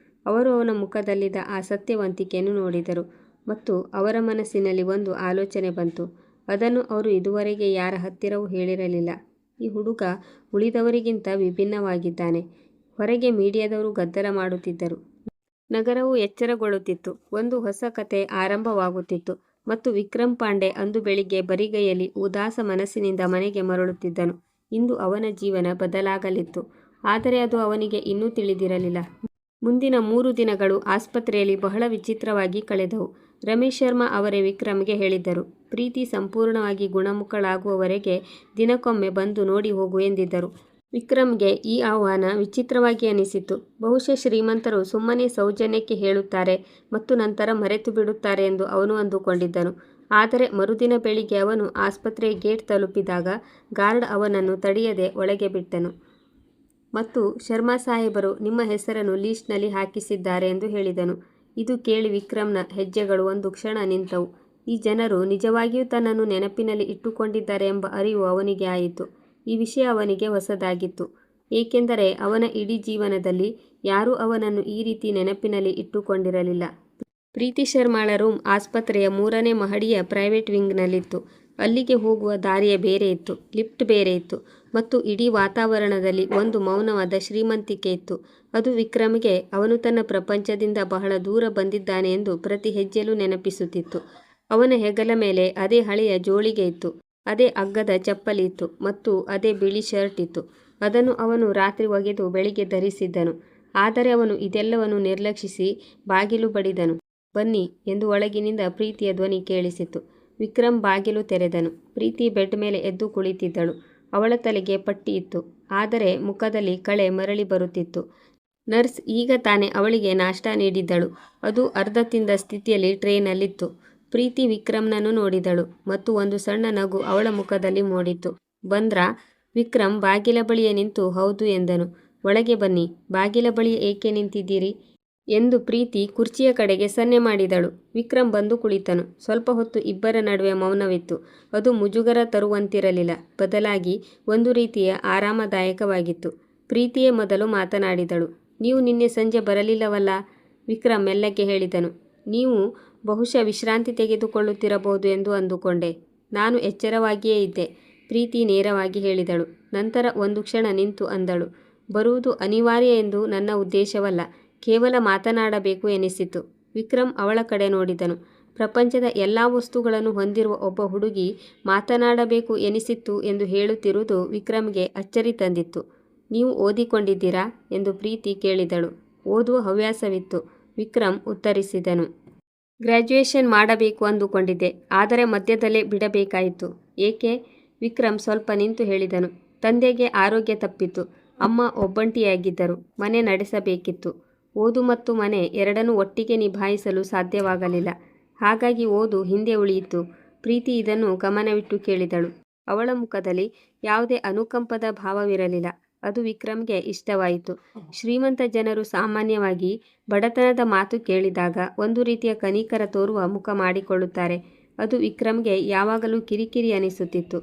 ಅವರು ಅವನ ಮುಖದಲ್ಲಿದ್ದ ಆ ಸತ್ಯವಂತಿಕೆಯನ್ನು ನೋಡಿದರು ಮತ್ತು ಅವರ ಮನಸ್ಸಿನಲ್ಲಿ ಒಂದು ಆಲೋಚನೆ ಬಂತು. ಅದನ್ನು ಅವರು ಇದುವರೆಗೆ ಯಾರ ಹತ್ತಿರವೂ ಹೇಳಿರಲಿಲ್ಲ. ಈ ಹುಡುಗ ಉಳಿದವರಿಗಿಂತ ವಿಭಿನ್ನವಾಗಿದ್ದಾನೆ. ಹೊರಗೆ ಮೀಡಿಯಾದವರು ಗದ್ದಲ ಮಾಡುತ್ತಿದ್ದರು. ನಗರವು ಎಚ್ಚರಗೊಳ್ಳುತ್ತಿತ್ತು. ಒಂದು ಹೊಸ ಕತೆ ಆರಂಭವಾಗುತ್ತಿತ್ತು ಮತ್ತು ವಿಕ್ರಮ್ ಪಾಂಡೆ ಅಂದು ಬೆಳಿಗ್ಗೆ ಬರಿಗೈಯಲ್ಲಿ ಉದಾಸ ಮನಸ್ಸಿನಿಂದ ಮನೆಗೆ ಮರಳುತ್ತಿದ್ದನು. ಇಂದು ಅವನ ಜೀವನ ಬದಲಾಗಲಿತ್ತು, ಆದರೆ ಅದು ಅವನಿಗೆ ಇನ್ನೂ ತಿಳಿದಿರಲಿಲ್ಲ. ಮುಂದಿನ 3 ದಿನಗಳು ಆಸ್ಪತ್ರೆಯಲ್ಲಿ ಬಹಳ ವಿಚಿತ್ರವಾಗಿ ಕಳೆದವು. ರಮೇಶ್ ಶರ್ಮಾ ಅವರೇ ವಿಕ್ರಮ್ಗೆ ಹೇಳಿದ್ದರು, ಪ್ರೀತಿ ಸಂಪೂರ್ಣವಾಗಿ ಗುಣಮುಖಳಾಗುವವರೆಗೆ ದಿನಕ್ಕೊಮ್ಮೆ ಬಂದು ನೋಡಿ ಹೋಗು ಎಂದಿದ್ದರು. ವಿಕ್ರಮ್ಗೆ ಈ ಆಹ್ವಾನ ವಿಚಿತ್ರವಾಗಿ ಅನಿಸಿತು. ಬಹುಶಃ ಶ್ರೀಮಂತರು ಸುಮ್ಮನೆ ಸೌಜನ್ಯಕ್ಕೆ ಹೇಳುತ್ತಾರೆ ಮತ್ತು ನಂತರ ಮರೆತು ಬಿಡುತ್ತಾರೆ ಎಂದು ಅವನು ಅಂದುಕೊಂಡಿದ್ದನು. ಆದರೆ ಮರುದಿನ ಬೆಳಿಗ್ಗೆ ಅವನು ಆಸ್ಪತ್ರೆಯ ಗೇಟ್ ತಲುಪಿದಾಗ ಗಾರ್ಡ್ ಅವನನ್ನು ತಡೆಯದೆ ಒಳಗೆ ಬಿಟ್ಟನು ಮತ್ತು ಶರ್ಮಾ ಸಾಹೇಬರು ನಿಮ್ಮ ಹೆಸರನ್ನು ಲೀಸ್ಟ್ನಲ್ಲಿ ಹಾಕಿಸಿದ್ದಾರೆ ಎಂದು ಹೇಳಿದನು. ಇದು ಕೇಳಿ ವಿಕ್ರಮ್ನ ಹೆಜ್ಜೆಗಳು ಒಂದು ಕ್ಷಣ ನಿಂತವು. ಈ ಜನರು ನಿಜವಾಗಿಯೂ ತನ್ನನ್ನು ನೆನಪಿನಲ್ಲಿ ಇಟ್ಟುಕೊಂಡಿದ್ದಾರೆ ಎಂಬ ಅರಿವು ಅವನಿಗೆ ಆಯಿತು. ಈ ವಿಷಯ ಅವನಿಗೆ ಹೊಸದಾಗಿತ್ತು, ಏಕೆಂದರೆ ಅವನ ಇಡೀ ಜೀವನದಲ್ಲಿ ಯಾರೂ ಅವನನ್ನು ಈ ರೀತಿ ನೆನಪಿನಲ್ಲಿ ಇಟ್ಟುಕೊಂಡಿರಲಿಲ್ಲ. ಪ್ರೀತಿ ಶರ್ಮಾಳ ರೂಮ್ ಆಸ್ಪತ್ರೆಯ 3ನೇ ಮಹಡಿಯ ಪ್ರೈವೇಟ್ ವಿಂಗ್ನಲ್ಲಿತ್ತು. ಅಲ್ಲಿಗೆ ಹೋಗುವ ದಾರಿಯ ಬೇರೆ ಇತ್ತು, ಲಿಫ್ಟ್ ಬೇರೆ ಇತ್ತು ಮತ್ತು ಇಡೀ ವಾತಾವರಣದಲ್ಲಿ ಒಂದು ಮೌನವಾದ ಶ್ರೀಮಂತಿಕೆ ಇತ್ತು. ಅದು ವಿಕ್ರಮ್ಗೆ ಅವನು ತನ್ನ ಪ್ರಪಂಚದಿಂದ ಬಹಳ ದೂರ ಬಂದಿದ್ದಾನೆ ಎಂದು ಪ್ರತಿ ಹೆಜ್ಜೆಯಲ್ಲೂ ನೆನಪಿಸುತ್ತಿತ್ತು. ಅವನ ಹೆಗಲ ಮೇಲೆ ಅದೇ ಹಳೆಯ ಜೋಳಿಗೆ ಇತ್ತು, ಅದೇ ಅಗ್ಗದ ಚಪ್ಪಲಿ ಇತ್ತು ಮತ್ತು ಅದೇ ಬಿಳಿ ಶರ್ಟ್ ಇತ್ತು. ಅದನ್ನು ಅವನು ರಾತ್ರಿ ಒಗೆದು ಬೆಳಿಗ್ಗೆ ಧರಿಸಿದ್ದನು. ಆದರೆ ಅವನು ಇದೆಲ್ಲವನ್ನು ನಿರ್ಲಕ್ಷಿಸಿ ಬಾಗಿಲು ಬಡಿದನು. ಬನ್ನಿ ಎಂದು ಒಳಗಿನಿಂದ ಪ್ರೀತಿಯ ಧ್ವನಿ ಕೇಳಿಸಿತು. ವಿಕ್ರಮ್ ಬಾಗಿಲು ತೆರೆದನು. ಪ್ರೀತಿ ಬೆಡ್ ಮೇಲೆ ಎದ್ದು ಕುಳಿತಿದ್ದಳು. ಅವಳ ತಲೆಗೆ ಪಟ್ಟಿ ಇತ್ತು, ಆದರೆ ಮುಖದಲ್ಲಿ ಕಳೆ ಮರಳಿ ಬರುತ್ತಿತ್ತು. ನರ್ಸ್ ಈಗ ತಾನೇ ಅವಳಿಗೆ ನಾಷ್ಟ ನೀಡಿದ್ದಳು. ಅದು ಅರ್ಧ ತಿಂದ ಸ್ಥಿತಿಯಲ್ಲಿ ಟ್ರೇನಲ್ಲಿತ್ತು. ಪ್ರೀತಿ ವಿಕ್ರಮ್ನನ್ನು ನೋಡಿದಳು ಮತ್ತು ಒಂದು ಸಣ್ಣ ನಗು ಅವಳ ಮುಖದಲ್ಲಿ ಮೂಡಿತು. ಬಂದ್ರಾ? ವಿಕ್ರಮ್ ಬಾಗಿಲ ಬಳಿಯೇ ನಿಂತು ಹೌದು ಎಂದನು. ಒಳಗೆ ಬನ್ನಿ. ಬಾಗಿಲ ಬಳಿ ಏಕೆ ನಿಂತಿದ್ದೀರಿ? ಎಂದು ಪ್ರೀತಿ ಕುರ್ಚಿಯ ಕಡೆಗೆ ಸನ್ನೆ ಮಾಡಿದಳು. ವಿಕ್ರಮ್ ಬಂದು ಕುಳಿತನು. ಸ್ವಲ್ಪ ಹೊತ್ತು ಇಬ್ಬರ ನಡುವೆ ಮೌನವಿತ್ತು. ಅದು ಮುಜುಗರ ತರುವಂತಿರಲಿಲ್ಲ. ಬದಲಾಗಿ ಒಂದು ರೀತಿಯ ಆರಾಮದಾಯಕವಾಗಿತ್ತು. ಪ್ರೀತಿಯೇ ಮೊದಲು ಮಾತನಾಡಿದಳು. ನೀವು ನಿನ್ನೆ ಸಂಜೆ ಬರಲಿಲ್ಲವಲ್ಲ? ವಿಕ್ರಮ್ ಮೆಲ್ಲಗೆ ಹೇಳಿದನು. ನೀವು ಬಹುಶಃ ವಿಶ್ರಾಂತಿ ತೆಗೆದುಕೊಳ್ಳುತ್ತಿರಬಹುದು ಎಂದು ಅಂದುಕೊಂಡೆ. ನಾನು ಎಚ್ಚರವಾಗಿಯೇ ಇದ್ದೆ, ಪ್ರೀತಿ ನೇರವಾಗಿ ಹೇಳಿದಳು. ನಂತರ ಒಂದು ಕ್ಷಣ ನಿಂತು ಅಂದಳು. ಬರುವುದು ಅನಿವಾರ್ಯ ಎಂದು ನನ್ನ ಉದ್ದೇಶವಲ್ಲ. ಕೇವಲ ಮಾತನಾಡಬೇಕು ಎನಿಸಿತು. ವಿಕ್ರಮ್ ಅವಳ ಕಡೆ ನೋಡಿದನು. ಪ್ರಪಂಚದ ಎಲ್ಲ ವಸ್ತುಗಳನ್ನು ಹೊಂದಿರುವ ಒಬ್ಬ ಹುಡುಗಿ ಮಾತನಾಡಬೇಕು ಎನಿಸಿತ್ತು ಎಂದು ಹೇಳುತ್ತಿರುವುದು ವಿಕ್ರಮ್ಗೆ ಅಚ್ಚರಿ ತಂದಿತ್ತು. ನೀವು ಓದಿಕೊಂಡಿದ್ದೀರಾ ಎಂದು ಪ್ರೀತಿ ಕೇಳಿದಳು. ಓದುವ ಹವ್ಯಾಸವಿತ್ತು, ವಿಕ್ರಮ್ ಉತ್ತರಿಸಿದನು. ಗ್ರ್ಯಾಜುಯೇಷನ್ ಮಾಡಬೇಕು ಅಂದುಕೊಂಡಿದ್ದೆ, ಆದರೆ ಮಧ್ಯದಲ್ಲೇ ಬಿಡಬೇಕಾಯಿತು. ಏಕೆ? ವಿಕ್ರಮ್ ಸ್ವಲ್ಪ ನಿಂತು ಹೇಳಿದನು. ತಂದೆಗೆ ಆರೋಗ್ಯ ತಪ್ಪಿತು. ಅಮ್ಮ ಒಬ್ಬಂಟಿಯಾಗಿದ್ದರು. ಮನೆ ನಡೆಸಬೇಕಿತ್ತು. ಓದು ಮತ್ತು ಮನೆ ಎರಡನ್ನೂ ಒಟ್ಟಿಗೆ ನಿಭಾಯಿಸಲು ಸಾಧ್ಯವಾಗಲಿಲ್ಲ. ಹಾಗಾಗಿ ಓದು ಹಿಂದೆ ಉಳಿಯಿತು. ಪ್ರೀತಿ ಇದನ್ನು ಗಮನವಿಟ್ಟು ಕೇಳಿದಳು. ಅವಳ ಮುಖದಲ್ಲಿ ಯಾವುದೇ ಅನುಕಂಪದ ಭಾವವಿರಲಿಲ್ಲ. ಅದು ವಿಕ್ರಮ್ಗೆ ಇಷ್ಟವಾಯಿತು. ಶ್ರೀಮಂತ ಜನರು ಸಾಮಾನ್ಯವಾಗಿ ಬಡತನದ ಮಾತು ಕೇಳಿದಾಗ ಒಂದು ರೀತಿಯ ಕನಿಕರ ತೋರುವ ಮುಖ ಮಾಡಿಕೊಳ್ಳುತ್ತಾರೆ. ಅದು ವಿಕ್ರಮ್ಗೆ ಯಾವಾಗಲೂ ಕಿರಿಕಿರಿ ಅನಿಸುತ್ತಿತ್ತು.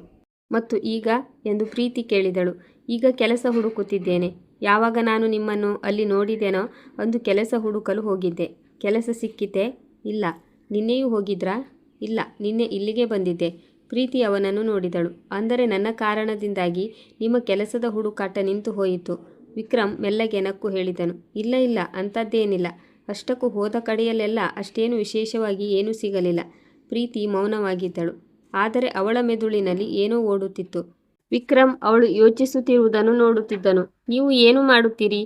ಮತ್ತು ಈಗ? ಎಂದು ಪ್ರೀತಿ ಕೇಳಿದಳು. ಈಗ ಕೆಲಸ ಹುಡುಕುತ್ತಿದ್ದೇನೆ. ಯಾವಾಗ ನಾನು ನಿಮ್ಮನ್ನು ಅಲ್ಲಿ ನೋಡಿದೆನೋ ಅಂದು ಕೆಲಸ ಹುಡುಕಲು ಹೋಗಿದ್ದೆ. ಕೆಲಸ ಸಿಕ್ಕಿತೆ? ಇಲ್ಲ. ನಿನ್ನೆಯೂ ಹೋಗಿದ್ರಾ? ಇಲ್ಲ, ನಿನ್ನೆ ಇಲ್ಲಿಗೆ ಬಂದಿದ್ದೆ. ಪ್ರೀತಿ ಅವನನ್ನು ನೋಡಿದಳು. ಅಂದರೆ ನನ್ನ ಕಾರಣದಿಂದಾಗಿ ನಿಮ್ಮ ಕೆಲಸದ ಹುಡುಕಾಟ ನಿಂತು ಹೋಯಿತು. ವಿಕ್ರಮ್ ಮೆಲ್ಲಗೆ ನಕ್ಕು ಹೇಳಿದನು. ಇಲ್ಲ ಇಲ್ಲ, ಅಂಥದ್ದೇನಿಲ್ಲ. ಅಷ್ಟಕ್ಕೂ ಹೋದ ಕಡೆಯಲ್ಲೆಲ್ಲ ಅಷ್ಟೇನು ವಿಶೇಷವಾಗಿ ಏನೂ ಸಿಗಲಿಲ್ಲ. ಪ್ರೀತಿ ಮೌನವಾಗಿದ್ದಳು. ಆದರೆ ಅವಳ ಮೆದುಳಿನಲ್ಲಿ ಏನೋ ಓಡುತ್ತಿತ್ತು. ವಿಕ್ರಮ್ ಅವಳು ಯೋಚಿಸುತ್ತಿರುವುದನ್ನು ನೋಡುತ್ತಿದ್ದನು. ನೀವು ಏನು ಮಾಡುತ್ತೀರಿ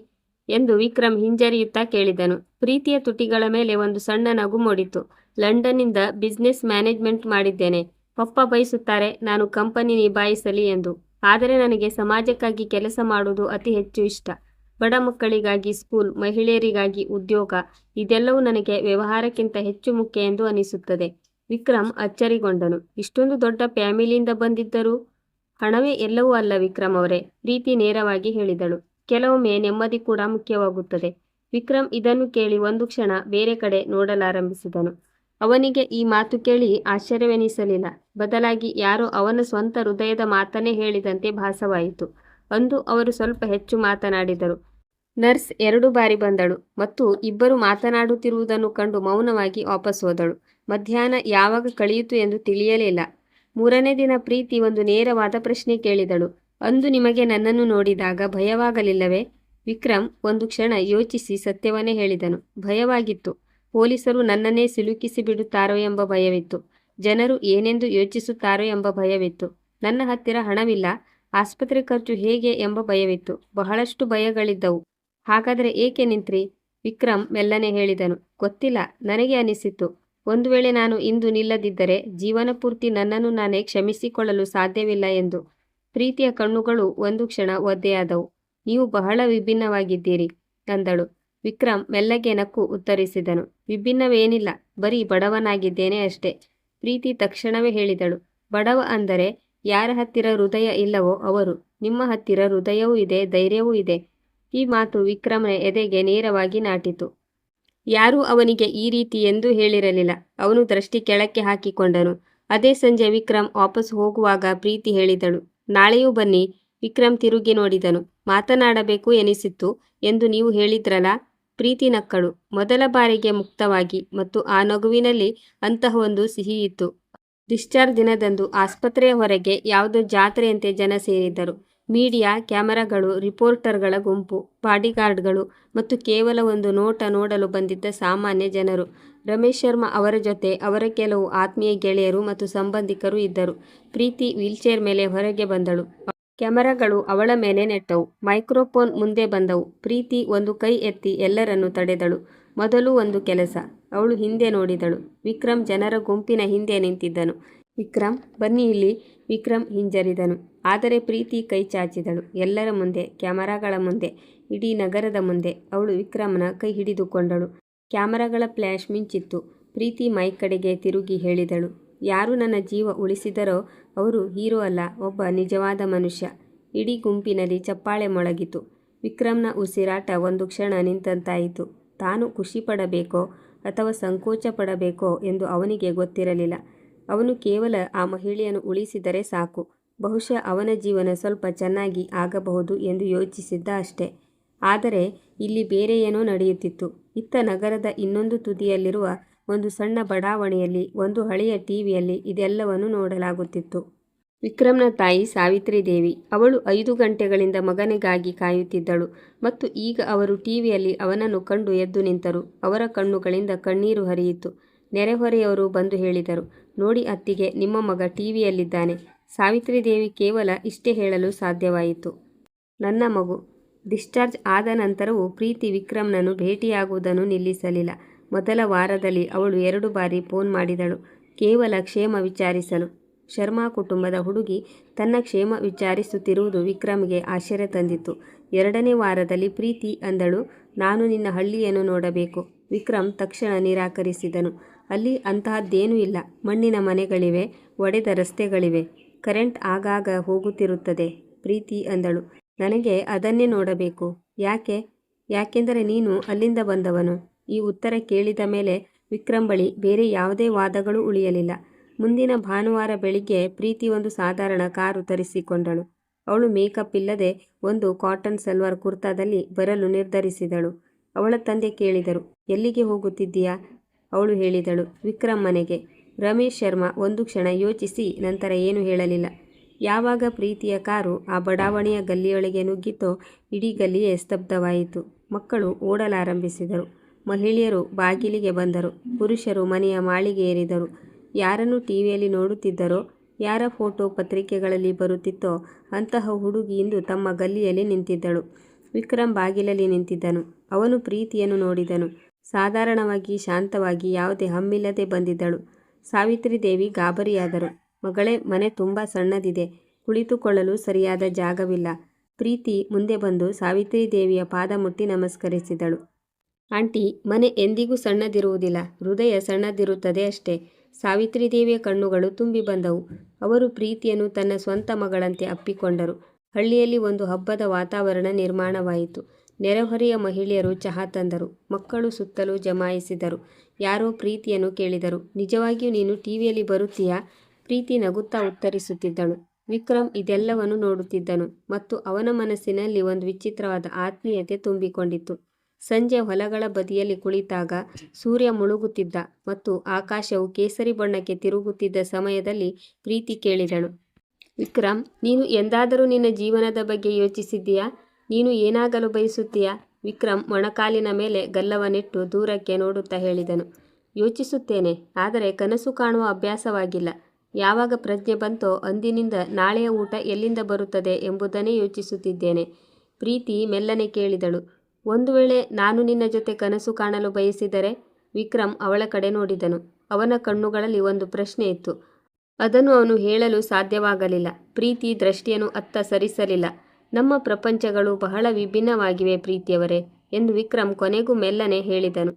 ಎಂದು ವಿಕ್ರಮ್ ಹಿಂಜರಿಯುತ್ತಾ ಕೇಳಿದನು. ಪ್ರೀತಿಯ ತುಟಿಗಳ ಮೇಲೆ ಒಂದು ಸಣ್ಣ ನಗು ಮೂಡಿತು. ಲಂಡನ್ನಿಂದ ಬಿಸ್ನೆಸ್ ಮ್ಯಾನೇಜ್ಮೆಂಟ್ ಮಾಡಿದ್ದೇನೆ. ಪಪ್ಪ ಬಯಸುತ್ತಾರೆ ನಾನು ಕಂಪನಿ ನಿಭಾಯಿಸಲಿ ಎಂದು. ಆದರೆ ನನಗೆ ಸಮಾಜಕ್ಕಾಗಿ ಕೆಲಸ ಮಾಡುವುದು ಅತಿ ಹೆಚ್ಚು ಇಷ್ಟ. ಬಡ ಮಕ್ಕಳಿಗಾಗಿ ಸ್ಕೂಲ್, ಮಹಿಳೆಯರಿಗಾಗಿ ಉದ್ಯೋಗ, ಇದೆಲ್ಲವೂ ನನಗೆ ವ್ಯವಹಾರಕ್ಕಿಂತ ಹೆಚ್ಚು ಮುಖ್ಯ ಎಂದು ಅನಿಸುತ್ತದೆ. ವಿಕ್ರಮ್ ಅಚ್ಚರಿಗೊಂಡನು. ಇಷ್ಟೊಂದು ದೊಡ್ಡ ಫ್ಯಾಮಿಲಿಯಿಂದ ಬಂದಿದ್ದರೂ? ಹಣವೇ ಎಲ್ಲವೂ ಅಲ್ಲ ವಿಕ್ರಮ್ ಅವರೇ, ಪ್ರೀತಿ ನೇರವಾಗಿ ಹೇಳಿದಳು. ಕೆಲವೊಮ್ಮೆ ನೆಮ್ಮದಿ ಕೂಡ ಮುಖ್ಯವಾಗುತ್ತದೆ. ವಿಕ್ರಮ್ ಇದನ್ನು ಕೇಳಿ ಒಂದು ಕ್ಷಣ ಬೇರೆ ಕಡೆ ನೋಡಲಾರಂಭಿಸಿದನು. ಅವನಿಗೆ ಈ ಮಾತು ಕೇಳಿ ಆಶ್ಚರ್ಯವೆನಿಸಲಿಲ್ಲ. ಬದಲಾಗಿ ಯಾರೋ ಅವನ ಸ್ವಂತ ಹೃದಯದ ಮಾತನ್ನೇ ಹೇಳಿದಂತೆ ಭಾಸವಾಯಿತು. ಅಂದು ಅವರು ಸ್ವಲ್ಪ ಹೆಚ್ಚು ಮಾತನಾಡಿದರು. ನರ್ಸ್ 2 ಬಾರಿ ಬಂದಳು ಮತ್ತು ಇಬ್ಬರು ಮಾತನಾಡುತ್ತಿರುವುದನ್ನು ಕಂಡು ಮೌನವಾಗಿ ವಾಪಸ್ ಹೋದಳು. ಮಧ್ಯಾಹ್ನ ಯಾವಾಗ ಕಳೆಯಿತು ಎಂದು ತಿಳಿಯಲಿಲ್ಲ. 3ನೇ ದಿನ ಪ್ರೀತಿ ಒಂದು ನೇರವಾದ ಪ್ರಶ್ನೆ ಕೇಳಿದಳು. ಅಂದು ನಿಮಗೆ ನನ್ನನ್ನು ನೋಡಿದಾಗ ಭಯವಾಗಲಿಲ್ಲವೇ? ವಿಕ್ರಮ್ ಒಂದು ಕ್ಷಣ ಯೋಚಿಸಿ ಸತ್ಯವನ್ನೇ ಹೇಳಿದನು. ಭಯವಾಗಿತ್ತು. ಪೊಲೀಸರು ನನ್ನನ್ನೇ ಸಿಲುಕಿಸಿ ಬಿಡುತ್ತಾರೋ ಎಂಬ ಭಯವಿತ್ತು. ಜನರು ಏನೆಂದು ಯೋಚಿಸುತ್ತಾರೋ ಎಂಬ ಭಯವಿತ್ತು. ನನ್ನ ಹತ್ತಿರ ಹಣವಿಲ್ಲ, ಆಸ್ಪತ್ರೆ ಖರ್ಚು ಹೇಗೆ ಎಂಬ ಭಯವಿತ್ತು. ಬಹಳಷ್ಟು ಭಯಗಳಿದ್ದವು. ಹಾಗಾದರೆ ಏಕೆ ನಿಂತ್ರಿ? ವಿಕ್ರಮ್ ಮೆಲ್ಲನೆ ಹೇಳಿದನು. ಗೊತ್ತಿಲ್ಲ, ನನಗೆ ಅನಿಸಿತು, ಒಂದು ವೇಳೆ ನಾನು ಇಂದು ನಿಲ್ಲದಿದ್ದರೆ ಜೀವನ ಪೂರ್ತಿ ನನ್ನನ್ನು ನಾನೇ ಕ್ಷಮಿಸಿಕೊಳ್ಳಲು ಸಾಧ್ಯವಿಲ್ಲ ಎಂದು. ಪ್ರೀತಿಯ ಕಣ್ಣುಗಳು ಒಂದು ಕ್ಷಣ ಒದ್ದೆಯಾದವು. ನೀವು ಬಹಳ ವಿಭಿನ್ನವಾಗಿದ್ದೀರಿ ಅಂದಳು. ವಿಕ್ರಮ್ ಮೆಲ್ಲಗೆ ನಕ್ಕು ಉತ್ತರಿಸಿದನು. ವಿಭಿನ್ನವೇನಿಲ್ಲ, ಬರೀ ಬಡವನಾಗಿದ್ದೇನೆ ಅಷ್ಟೇ. ಪ್ರೀತಿ ತಕ್ಷಣವೇ ಹೇಳಿದಳು. ಬಡವ ಅಂದರೆ ಯಾರ ಹತ್ತಿರ ಹೃದಯ ಇಲ್ಲವೋ ಅವರು. ನಿಮ್ಮ ಹತ್ತಿರ ಹೃದಯವೂ ಇದೆ, ಧೈರ್ಯವೂ ಇದೆ. ಈ ಮಾತು ವಿಕ್ರಮ್ನ ಎದೆಗೆ ನೇರವಾಗಿ ನಾಟಿತು. ಯಾರೂ ಅವನಿಗೆ ಈ ರೀತಿ ಎಂದೂ ಹೇಳಿರಲಿಲ್ಲ. ಅವನು ದೃಷ್ಟಿ ಕೆಳಕ್ಕೆ ಹಾಕಿಕೊಂಡನು. ಅದೇ ಸಂಜೆ ವಿಕ್ರಮ್ ವಾಪಸ್ ಹೋಗುವಾಗ ಪ್ರೀತಿ ಹೇಳಿದಳು. ನಾಳೆಯೂ ಬನ್ನಿ. ವಿಕ್ರಮ್ ತಿರುಗಿ ನೋಡಿದನು. ಮಾತನಾಡಬೇಕು ಎನಿಸಿತ್ತು ಎಂದು ನೀವು ಹೇಳಿದ್ರಲ್ಲ? ಪ್ರೀತಿ ನಕ್ಕಳು, ಮೊದಲ ಬಾರಿಗೆ ಮುಕ್ತವಾಗಿ, ಮತ್ತು ಆ ನಗುವಿನಲ್ಲಿ ಅಂತಹವೊಂದು ಸಿಹಿಯಿತ್ತು. ಡಿಸ್ಚಾರ್ಜ್ ದಿನದಂದು ಆಸ್ಪತ್ರೆಯ ಹೊರಗೆ ಯಾವುದೋ ಜಾತ್ರೆಯಂತೆ ಜನ ಸೇರಿದ್ದರು. ಮೀಡಿಯಾ, ಕ್ಯಾಮರಾಗಳು, ರಿಪೋರ್ಟರ್ಗಳ ಗುಂಪು, ಬಾಡಿಗಾರ್ಡ್ಗಳು ಮತ್ತು ಕೇವಲ ಒಂದು ನೋಟ ನೋಡಲು ಬಂದಿದ್ದ ಸಾಮಾನ್ಯ ಜನರು. ರಮೇಶ್ ಶರ್ಮಾ ಅವರ ಜೊತೆ ಅವರ ಕೆಲವು ಆತ್ಮೀಯ ಗೆಳೆಯರು ಮತ್ತು ಸಂಬಂಧಿಕರು ಇದ್ದರು. ಪ್ರೀತಿ ವೀಲ್ಚೇರ್ ಮೇಲೆ ಹೊರಗೆ ಬಂದಳು. ಕ್ಯಾಮರಾಗಳು ಅವಳ ಮೇಲೆ ನೆಟ್ಟವು. ಮೈಕ್ರೋಫೋನ್ ಮುಂದೆ ಬಂದವು. ಪ್ರೀತಿ ಒಂದು ಕೈ ಎತ್ತಿ ಎಲ್ಲರನ್ನೂ ತಡೆದಳು. ಮೊದಲು ಒಂದು ಕೆಲಸ. ಅವಳು ಹಿಂದೆ ನೋಡಿದಳು. ವಿಕ್ರಮ್ ಜನರ ಗುಂಪಿನ ಹಿಂದೆ ನಿಂತಿದ್ದನು. ವಿಕ್ರಮ್, ಬನ್ನಿ ಇಲ್ಲಿ. ವಿಕ್ರಮ್ ಹಿಂಜರಿದನು. ಆದರೆ ಪ್ರೀತಿ ಕೈ ಚಾಚಿದಳು. ಎಲ್ಲರ ಮುಂದೆ, ಕ್ಯಾಮರಾಗಳ ಮುಂದೆ, ಇಡೀ ನಗರದ ಮುಂದೆ ಅವಳು ವಿಕ್ರಮ್ನ ಕೈ ಹಿಡಿದುಕೊಂಡಳು. ಕ್ಯಾಮರಾಗಳ ಫ್ಲ್ಯಾಶ್ ಮಿಂಚಿತ್ತು. ಪ್ರೀತಿ ಮೈಕ್ ಕಡೆಗೆ ತಿರುಗಿ ಹೇಳಿದಳು. ಯಾರು ನನ್ನ ಜೀವ ಉಳಿಸಿದರೋ ಅವರು ಹೀರೋ ಅಲ್ಲ, ಒಬ್ಬ ನಿಜವಾದ ಮನುಷ್ಯ. ಇಡೀ ಗುಂಪಿನಲ್ಲಿ ಚಪ್ಪಾಳೆ ಮೊಳಗಿತು. ವಿಕ್ರಮ್ನ ಉಸಿರಾಟ ಒಂದು ಕ್ಷಣ ನಿಂತಂತಾಯಿತು. ತಾನು ಖುಷಿ ಪಡಬೇಕೋ ಅಥವಾ ಸಂಕೋಚ ಪಡಬೇಕೋ ಎಂದು ಅವನಿಗೆ ಗೊತ್ತಿರಲಿಲ್ಲ. ಅವನು ಕೇವಲ ಆ ಮಹಿಳೆಯನ್ನು ಉಳಿಸಿದರೆ ಸಾಕು, ಬಹುಶಃ ಅವನ ಜೀವನ ಸ್ವಲ್ಪ ಚೆನ್ನಾಗಿ ಆಗಬಹುದು ಎಂದು ಯೋಚಿಸಿದ್ದ ಅಷ್ಟೇ. ಆದರೆ ಇಲ್ಲಿ ಬೇರೆ ಏನೋ ನಡೆಯುತ್ತಿತ್ತು. ಇತ್ತ ನಗರದ ಇನ್ನೊಂದು ತುದಿಯಲ್ಲಿರುವ ಒಂದು ಸಣ್ಣ ಬಡಾವಣೆಯಲ್ಲಿ ಒಂದು ಹಳೆಯ ಟಿವಿಯಲ್ಲಿ ಇದೆಲ್ಲವನ್ನು ನೋಡಲಾಗುತ್ತಿತ್ತು. ವಿಕ್ರಮ್ನ ತಾಯಿ ಸಾವಿತ್ರಿ ದೇವಿ. ಅವಳು 5 ಗಂಟೆಗಳಿಂದ ಮಗನಿಗಾಗಿ ಕಾಯುತ್ತಿದ್ದಳು ಮತ್ತು ಈಗ ಅವರು ಟಿವಿಯಲ್ಲಿ ಅವನನ್ನು ಕಂಡು ಎದ್ದು ನಿಂತರು. ಅವರ ಕಣ್ಣುಗಳಿಂದ ಕಣ್ಣೀರು ಹರಿಯಿತು. ನೆರೆಹೊರೆಯವರು ಬಂದು ಹೇಳಿದರು, ನೋಡಿ ಅತ್ತಿಗೆ, ನಿಮ್ಮ ಮಗ ಟಿವಿಯಲ್ಲಿದ್ದಾನೆ. ಸಾವಿತ್ರಿ ದೇವಿ ಕೇವಲ ಇಷ್ಟೇ ಹೇಳಲು ಸಾಧ್ಯವಾಯಿತು. ನನ್ನ ಮಗು. ಡಿಸ್ಚಾರ್ಜ್ ಆದ ನಂತರವೂ ಪ್ರೀತಿ ವಿಕ್ರಮ್ನನ್ನು ಭೇಟಿಯಾಗುವುದನ್ನು ನಿಲ್ಲಿಸಲಿಲ್ಲ. ಮೊದಲ ವಾರದಲ್ಲಿ ಅವಳು 2 ಬಾರಿ ಫೋನ್ ಮಾಡಿದಳು, ಕೇವಲ ಕ್ಷೇಮ ವಿಚಾರಿಸಲು. ಶರ್ಮಾ ಕುಟುಂಬದ ಹುಡುಗಿ ತನ್ನ ಕ್ಷೇಮ ವಿಚಾರಿಸುತ್ತಿರುವುದು ವಿಕ್ರಮ್ಗೆ ಆಶ್ಚರ್ಯ ತಂದಿತ್ತು. 2ನೇ ವಾರದಲ್ಲಿ ಪ್ರೀತಿ ಅಂದಳು, ನಾನು ನಿನ್ನ ಹಳ್ಳಿಯನ್ನು ನೋಡಬೇಕು. ವಿಕ್ರಮ್ ತಕ್ಷಣ ನಿರಾಕರಿಸಿದನು. ಅಲ್ಲಿ ಅಂತಹದ್ದೇನೂ ಇಲ್ಲ. ಮಣ್ಣಿನ ಮನೆಗಳಿವೆ, ಒಡೆದ ರಸ್ತೆಗಳಿವೆ, ಕರೆಂಟ್ ಆಗಾಗ ಹೋಗುತ್ತಿರುತ್ತದೆ. ಪ್ರೀತಿ ಅಂದಳು, ನನಗೆ ಅದನ್ನೇ ನೋಡಬೇಕು. ಯಾಕೆ? ಯಾಕೆಂದರೆ ನೀನು ಅಲ್ಲಿಂದ ಬಂದವನು. ಈ ಉತ್ತರ ಕೇಳಿದ ಮೇಲೆ ವಿಕ್ರಮ್ ಬಳಿ ಬೇರೆ ಯಾವುದೇ ವಾದಗಳು ಉಳಿಯಲಿಲ್ಲ. ಮುಂದಿನ ಭಾನುವಾರ ಬೆಳಿಗ್ಗೆ ಪ್ರೀತಿ ಒಂದು ಸಾಧಾರಣ ಕಾರು ತರಿಸಿಕೊಂಡಳು. ಅವಳು ಮೇಕಪ್ ಇಲ್ಲದೆ ಒಂದು ಕಾಟನ್ ಸಲ್ವಾರ್ ಕುರ್ತಾದಲ್ಲಿ ಬರಲು ನಿರ್ಧರಿಸಿದಳು. ಅವಳ ತಂದೆ ಕೇಳಿದರು, ಎಲ್ಲಿಗೆ ಹೋಗುತ್ತಿದ್ದೀಯಾ? ಅವಳು ಹೇಳಿದಳು, ವಿಕ್ರಮ್ ಮನೆಗೆ. ರಮೇಶ್ ಶರ್ಮಾ ಒಂದು ಕ್ಷಣ ಯೋಚಿಸಿ ನಂತರ ಏನು ಹೇಳಲಿಲ್ಲ. ಯಾವಾಗ ಪ್ರೀತಿಯ ಕಾರು ಆ ಬಡಾವಣೆಯ ಗಲ್ಲಿಯೊಳಗೆ ನುಗ್ಗಿತೋ ಇಡೀ ಗಲ್ಲಿಯೇ ಸ್ತಬ್ಧವಾಯಿತು. ಮಕ್ಕಳು ಓಡಲಾರಂಭಿಸಿದರು. ಮಹಿಳೆಯರು ಬಾಗಿಲಿಗೆ ಬಂದರು. ಪುರುಷರು ಮನೆಯ ಮಾಳಿಗೆ ಏರಿದರು. ಯಾರನ್ನು ಟಿವಿಯಲ್ಲಿ ನೋಡುತ್ತಿದ್ದರೋ, ಯಾರ ಫೋಟೋ ಪತ್ರಿಕೆಗಳಲ್ಲಿ ಬರುತ್ತಿತ್ತೋ ಅಂತಹ ಹುಡುಗಿ ಇಂದು ತಮ್ಮ ಗಲ್ಲಿಯಲ್ಲಿ ನಿಂತಿದ್ದಳು. ವಿಕ್ರಮ್ ಬಾಗಿಲಲ್ಲಿ ನಿಂತಿದ್ದನು. ಅವನು ಪ್ರೀತಿಯನ್ನು ನೋಡಿದನು. ಸಾಧಾರಣವಾಗಿ, ಶಾಂತವಾಗಿ, ಯಾವುದೇ ಹಮ್ಮಿಲ್ಲದೆ ಬಂದಿದ್ದಳು. ಸಾವಿತ್ರಿ ದೇವಿ ಗಾಬರಿಯಾದರು. ಮಗಳೇ, ಮನೆ ತುಂಬ ಸಣ್ಣದಿದೆ, ಕುಳಿತುಕೊಳ್ಳಲು ಸರಿಯಾದ ಜಾಗವಿಲ್ಲ. ಪ್ರೀತಿ ಮುಂದೆ ಬಂದು ಸಾವಿತ್ರಿ ದೇವಿಯ ಪಾದ ಮುಟ್ಟಿ ನಮಸ್ಕರಿಸಿದಳು. ಆಂಟಿ, ಮನೆ ಎಂದಿಗೂ ಸಣ್ಣದಿರುವುದಿಲ್ಲ, ಹೃದಯ ಸಣ್ಣದಿರುತ್ತದೆ ಅಷ್ಟೇ. ಸಾವಿತ್ರಿ ದೇವಿಯ ಕಣ್ಣುಗಳು ತುಂಬಿ ಬಂದವು. ಅವರು ಪ್ರೀತಿಯನ್ನು ತನ್ನ ಸ್ವಂತ ಮಗಳಂತೆ ಅಪ್ಪಿಕೊಂಡರು. ಹಳ್ಳಿಯಲ್ಲಿ ಒಂದು ಹಬ್ಬದ ವಾತಾವರಣ ನಿರ್ಮಾಣವಾಯಿತು. ನೆರೆಹೊರೆಯ ಮಹಿಳೆಯರು ಚಹಾ ತಂದರು. ಮಕ್ಕಳು ಸುತ್ತಲೂ ಜಮಾಯಿಸಿದರು. ಯಾರೋ ಪ್ರೀತಿಯನ್ನು ಕೇಳಿದರು, ನಿಜವಾಗಿಯೂ ನೀನು ಟಿವಿಯಲ್ಲಿ ಬರುತ್ತೀಯಾ? ಪ್ರೀತಿ ನಗುತ್ತಾ ಉತ್ತರಿಸುತ್ತಿದ್ದಳು. ವಿಕ್ರಮ್ ಇದೆಲ್ಲವನ್ನು ನೋಡುತ್ತಿದ್ದನು ಮತ್ತು ಅವನ ಮನಸ್ಸಿನಲ್ಲಿ ಒಂದು ವಿಚಿತ್ರವಾದ ಆತ್ಮೀಯತೆ ತುಂಬಿಕೊಂಡಿತ್ತು. ಸಂಜೆ ಹೊಲಗಳ ಬದಿಯಲ್ಲಿ ಕುಳಿತಾಗ ಸೂರ್ಯ ಮುಳುಗುತ್ತಿದ್ದ ಮತ್ತು ಆಕಾಶವು ಕೇಸರಿ ಬಣ್ಣಕ್ಕೆ ತಿರುಗುತ್ತಿದ್ದ ಸಮಯದಲ್ಲಿ ಪ್ರೀತಿ ಕೇಳಿದಳು, ವಿಕ್ರಮ್, ನೀನು ಎಂದಾದರೂ ನಿನ್ನ ಜೀವನದ ಬಗ್ಗೆ ಯೋಚಿಸಿದ್ದೀಯಾ? ನೀನು ಏನಾಗಲು ಬಯಸುತ್ತೀಯಾ? ವಿಕ್ರಮ್ ಮೊಣಕಾಲಿನ ಮೇಲೆ ಗಲ್ಲವನ್ನಿಟ್ಟು ದೂರಕ್ಕೆ ನೋಡುತ್ತಾ ಹೇಳಿದನು, ಯೋಚಿಸುತ್ತೇನೆ, ಆದರೆ ಕನಸು ಕಾಣುವ ಅಭ್ಯಾಸವಾಗಿಲ್ಲ. ಯಾವಾಗ ಪ್ರಜ್ಞೆ ಬಂತೋ ಅಂದಿನಿಂದ ನಾಳೆಯ ಊಟ ಎಲ್ಲಿಂದ ಬರುತ್ತದೆ ಎಂಬುದನ್ನೇ ಯೋಚಿಸುತ್ತಿದ್ದೇನೆ. ಪ್ರೀತಿ ಮೆಲ್ಲನೆ ಕೇಳಿದಳು, ಒಂದು ವೇಳೆ ನಾನು ನಿನ್ನ ಜೊತೆ ಕನಸು ಕಾಣಲು ಬಯಸಿದರೆ? ವಿಕ್ರಮ್ ಅವಳ ಕಡೆ ನೋಡಿದನು. ಅವನ ಕಣ್ಣುಗಳಲ್ಲಿ ಒಂದು ಪ್ರಶ್ನೆ ಇತ್ತು. ಅದನ್ನು ಅವನು ಹೇಳಲು ಸಾಧ್ಯವಾಗಲಿಲ್ಲ. ಪ್ರೀತಿ ದೃಷ್ಟಿಯನ್ನು ಅತ್ತ ಸರಿಸಲಿಲ್ಲ. ನಮ್ಮ ಪ್ರಪಂಚಗಳು ಬಹಳ ವಿಭಿನ್ನವಾಗಿವೆ ಪ್ರೀತಿಯವರೇ ಎಂದು ವಿಕ್ರಮ್ ಕೊನೆಗೂ ಮೆಲ್ಲನೆ ಹೇಳಿದನು.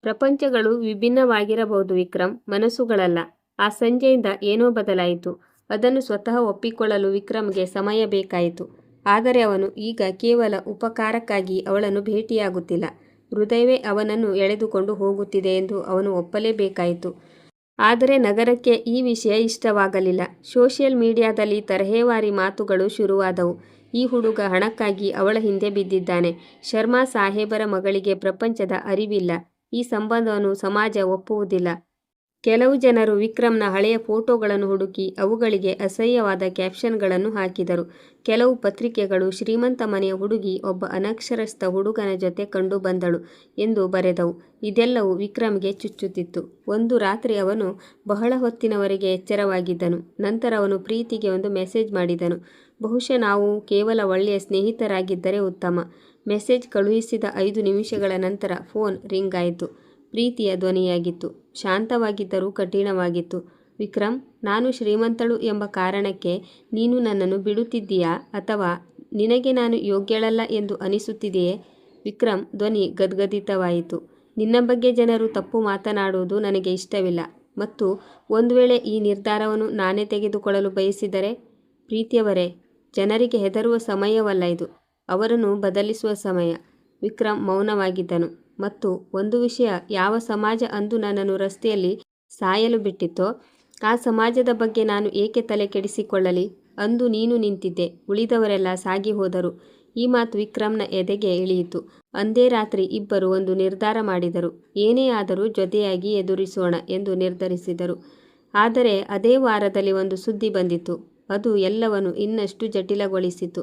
ಪ್ರಪಂಚಗಳು ವಿಭಿನ್ನವಾಗಿರಬಹುದು ವಿಕ್ರಮ್, ಮನಸ್ಸುಗಳಲ್ಲ. ಆ ಸಂಜೆಯಿಂದ ಏನೋ ಬದಲಾಯಿತು. ಅದನ್ನು ಸ್ವತಃ ಒಪ್ಪಿಕೊಳ್ಳಲು ವಿಕ್ರಮ್ಗೆ ಸಮಯ ಬೇಕಾಯಿತು. ಆದರೆ ಅವನು ಈಗ ಕೇವಲ ಉಪಕಾರಕ್ಕಾಗಿ ಅವಳನ್ನು ಭೇಟಿಯಾಗುತ್ತಿಲ್ಲ. ಹೃದಯವೇ ಅವನನ್ನು ಎಳೆದುಕೊಂಡು ಹೋಗುತ್ತಿದೆ ಎಂದು ಅವನು ಒಪ್ಪಲೇಬೇಕಾಯಿತು. ಆದರೆ ನಗರಕ್ಕೆ ಈ ವಿಷಯ ಇಷ್ಟವಾಗಲಿಲ್ಲ. ಸೋಷಿಯಲ್ ಮೀಡಿಯಾದಲ್ಲಿ ತರಹೇವಾರಿ ಮಾತುಗಳು ಶುರುವಾದವು. ಈ ಹುಡುಗ ಹಣಕ್ಕಾಗಿ ಅವಳ ಹಿಂದೆ ಬಿದ್ದಿದ್ದಾನೆ. ಶರ್ಮಾ ಸಾಹೇಬರ ಮಗಳಿಗೆ ಪ್ರಪಂಚದ ಅರಿವಿಲ್ಲ. ಈ ಸಂಬಂಧವನ್ನು ಸಮಾಜ ಒಪ್ಪುವುದಿಲ್ಲ. ಕೆಲವು ಜನರು ವಿಕ್ರಮ್ನ ಹಳೆಯ ಫೋಟೋಗಳನ್ನು ಹುಡುಕಿ ಅವುಗಳಿಗೆ ಅಸಹ್ಯವಾದ ಕ್ಯಾಪ್ಷನ್ಗಳನ್ನು ಹಾಕಿದರು. ಕೆಲವು ಪತ್ರಿಕೆಗಳು ಶ್ರೀಮಂತ ಮನೆಯ ಹುಡುಗಿ ಒಬ್ಬ ಅನಕ್ಷರಸ್ಥ ಹುಡುಗನ ಜೊತೆ ಕಂಡು ಬಂದಳು ಎಂದು ಬರೆದವು. ಇದೆಲ್ಲವೂ ವಿಕ್ರಮ್ಗೆ ಚುಚ್ಚುತ್ತಿತ್ತು. ಒಂದು ರಾತ್ರಿ ಅವನು ಬಹಳ ಹೊತ್ತಿನವರೆಗೆ ಎಚ್ಚರವಾಗಿದ್ದನು. ನಂತರ ಅವನು ಪ್ರೀತಿಗೆ ಒಂದು ಮೆಸೇಜ್ ಮಾಡಿದನು, ಬಹುಶಃ ನಾವು ಕೇವಲ ಒಳ್ಳೆಯ ಸ್ನೇಹಿತರಾಗಿದ್ದರೆ ಉತ್ತಮ. ಮೆಸೇಜ್ ಕಳುಹಿಸಿದ 5 ನಿಮಿಷಗಳ ನಂತರ ಫೋನ್ ರಿಂಗ್ ಆಯಿತು. ಪ್ರೀತಿಯ ಧ್ವನಿಯಾಗಿತ್ತು. ಶಾಂತವಾಗಿದ್ದರೂ ಕಠಿಣವಾಗಿತ್ತು. ವಿಕ್ರಮ್, ನಾನು ಶ್ರೀಮಂತಳು ಎಂಬ ಕಾರಣಕ್ಕೆ ನೀನು ನನ್ನನ್ನು ಬಿಡುತ್ತಿದ್ದೀಯಾ ಅಥವಾ ನಿನಗೆ ನಾನು ಯೋಗ್ಯಳಲ್ಲ ಎಂದು ಅನಿಸುತ್ತಿದೆಯೇ? ವಿಕ್ರಮ್ ಧ್ವನಿ ಗದ್ಗದಿತವಾಯಿತು. ನಿನ್ನ ಬಗ್ಗೆ ಜನರು ತಪ್ಪು ಮಾತನಾಡುವುದು ನನಗೆ ಇಷ್ಟವಿಲ್ಲ ಮತ್ತು ಒಂದು ವೇಳೆ ಈ ನಿರ್ಧಾರವನ್ನು ನಾನೇ ತೆಗೆದುಕೊಳ್ಳಲು ಬಯಸಿದರೆ? ಪ್ರೀತಿಯವರೇ, ಜನರಿಗೆ ಹೆದರುವ ಸಮಯವಲ್ಲ ಇದು, ಅವರನ್ನು ಬದಲಿಸುವ ಸಮಯ. ವಿಕ್ರಮ್ ಮೌನವಾಗಿದ್ದನು. ಮತ್ತು ಒಂದು ವಿಷಯ, ಯಾವ ಸಮಾಜ ಅಂದು ನನ್ನನ್ನು ರಸ್ತೆಯಲ್ಲಿ ಸಾಯಲು ಬಿಟ್ಟಿತೋ ಆ ಸಮಾಜದ ಬಗ್ಗೆ ನಾನು ಏಕೆ ತಲೆ ಕೆಡಿಸಿಕೊಳ್ಳಲಿ? ಅಂದು ನೀನು ನಿಂತಿದ್ದೆ, ಉಳಿದವರೆಲ್ಲ ಸಾಗಿ ಹೋದರು. ಈ ಮಾತು ವಿಕ್ರಮ್ನ ಎದೆಗೆ ಇಳಿಯಿತು. ಅಂದೇ ರಾತ್ರಿ ಇಬ್ಬರು ಒಂದು ನಿರ್ಧಾರ ಮಾಡಿದರು. ಏನೇ ಆದರೂ ಜೊತೆಯಾಗಿ ಎದುರಿಸೋಣ ಎಂದು ನಿರ್ಧರಿಸಿದರು. ಆದರೆ ಅದೇ ವಾರದಲ್ಲಿ ಒಂದು ಸುದ್ದಿ ಬಂದಿತು. ಅದು ಎಲ್ಲವನ್ನು ಇನ್ನಷ್ಟು ಜಟಿಲಗೊಳಿಸಿತು.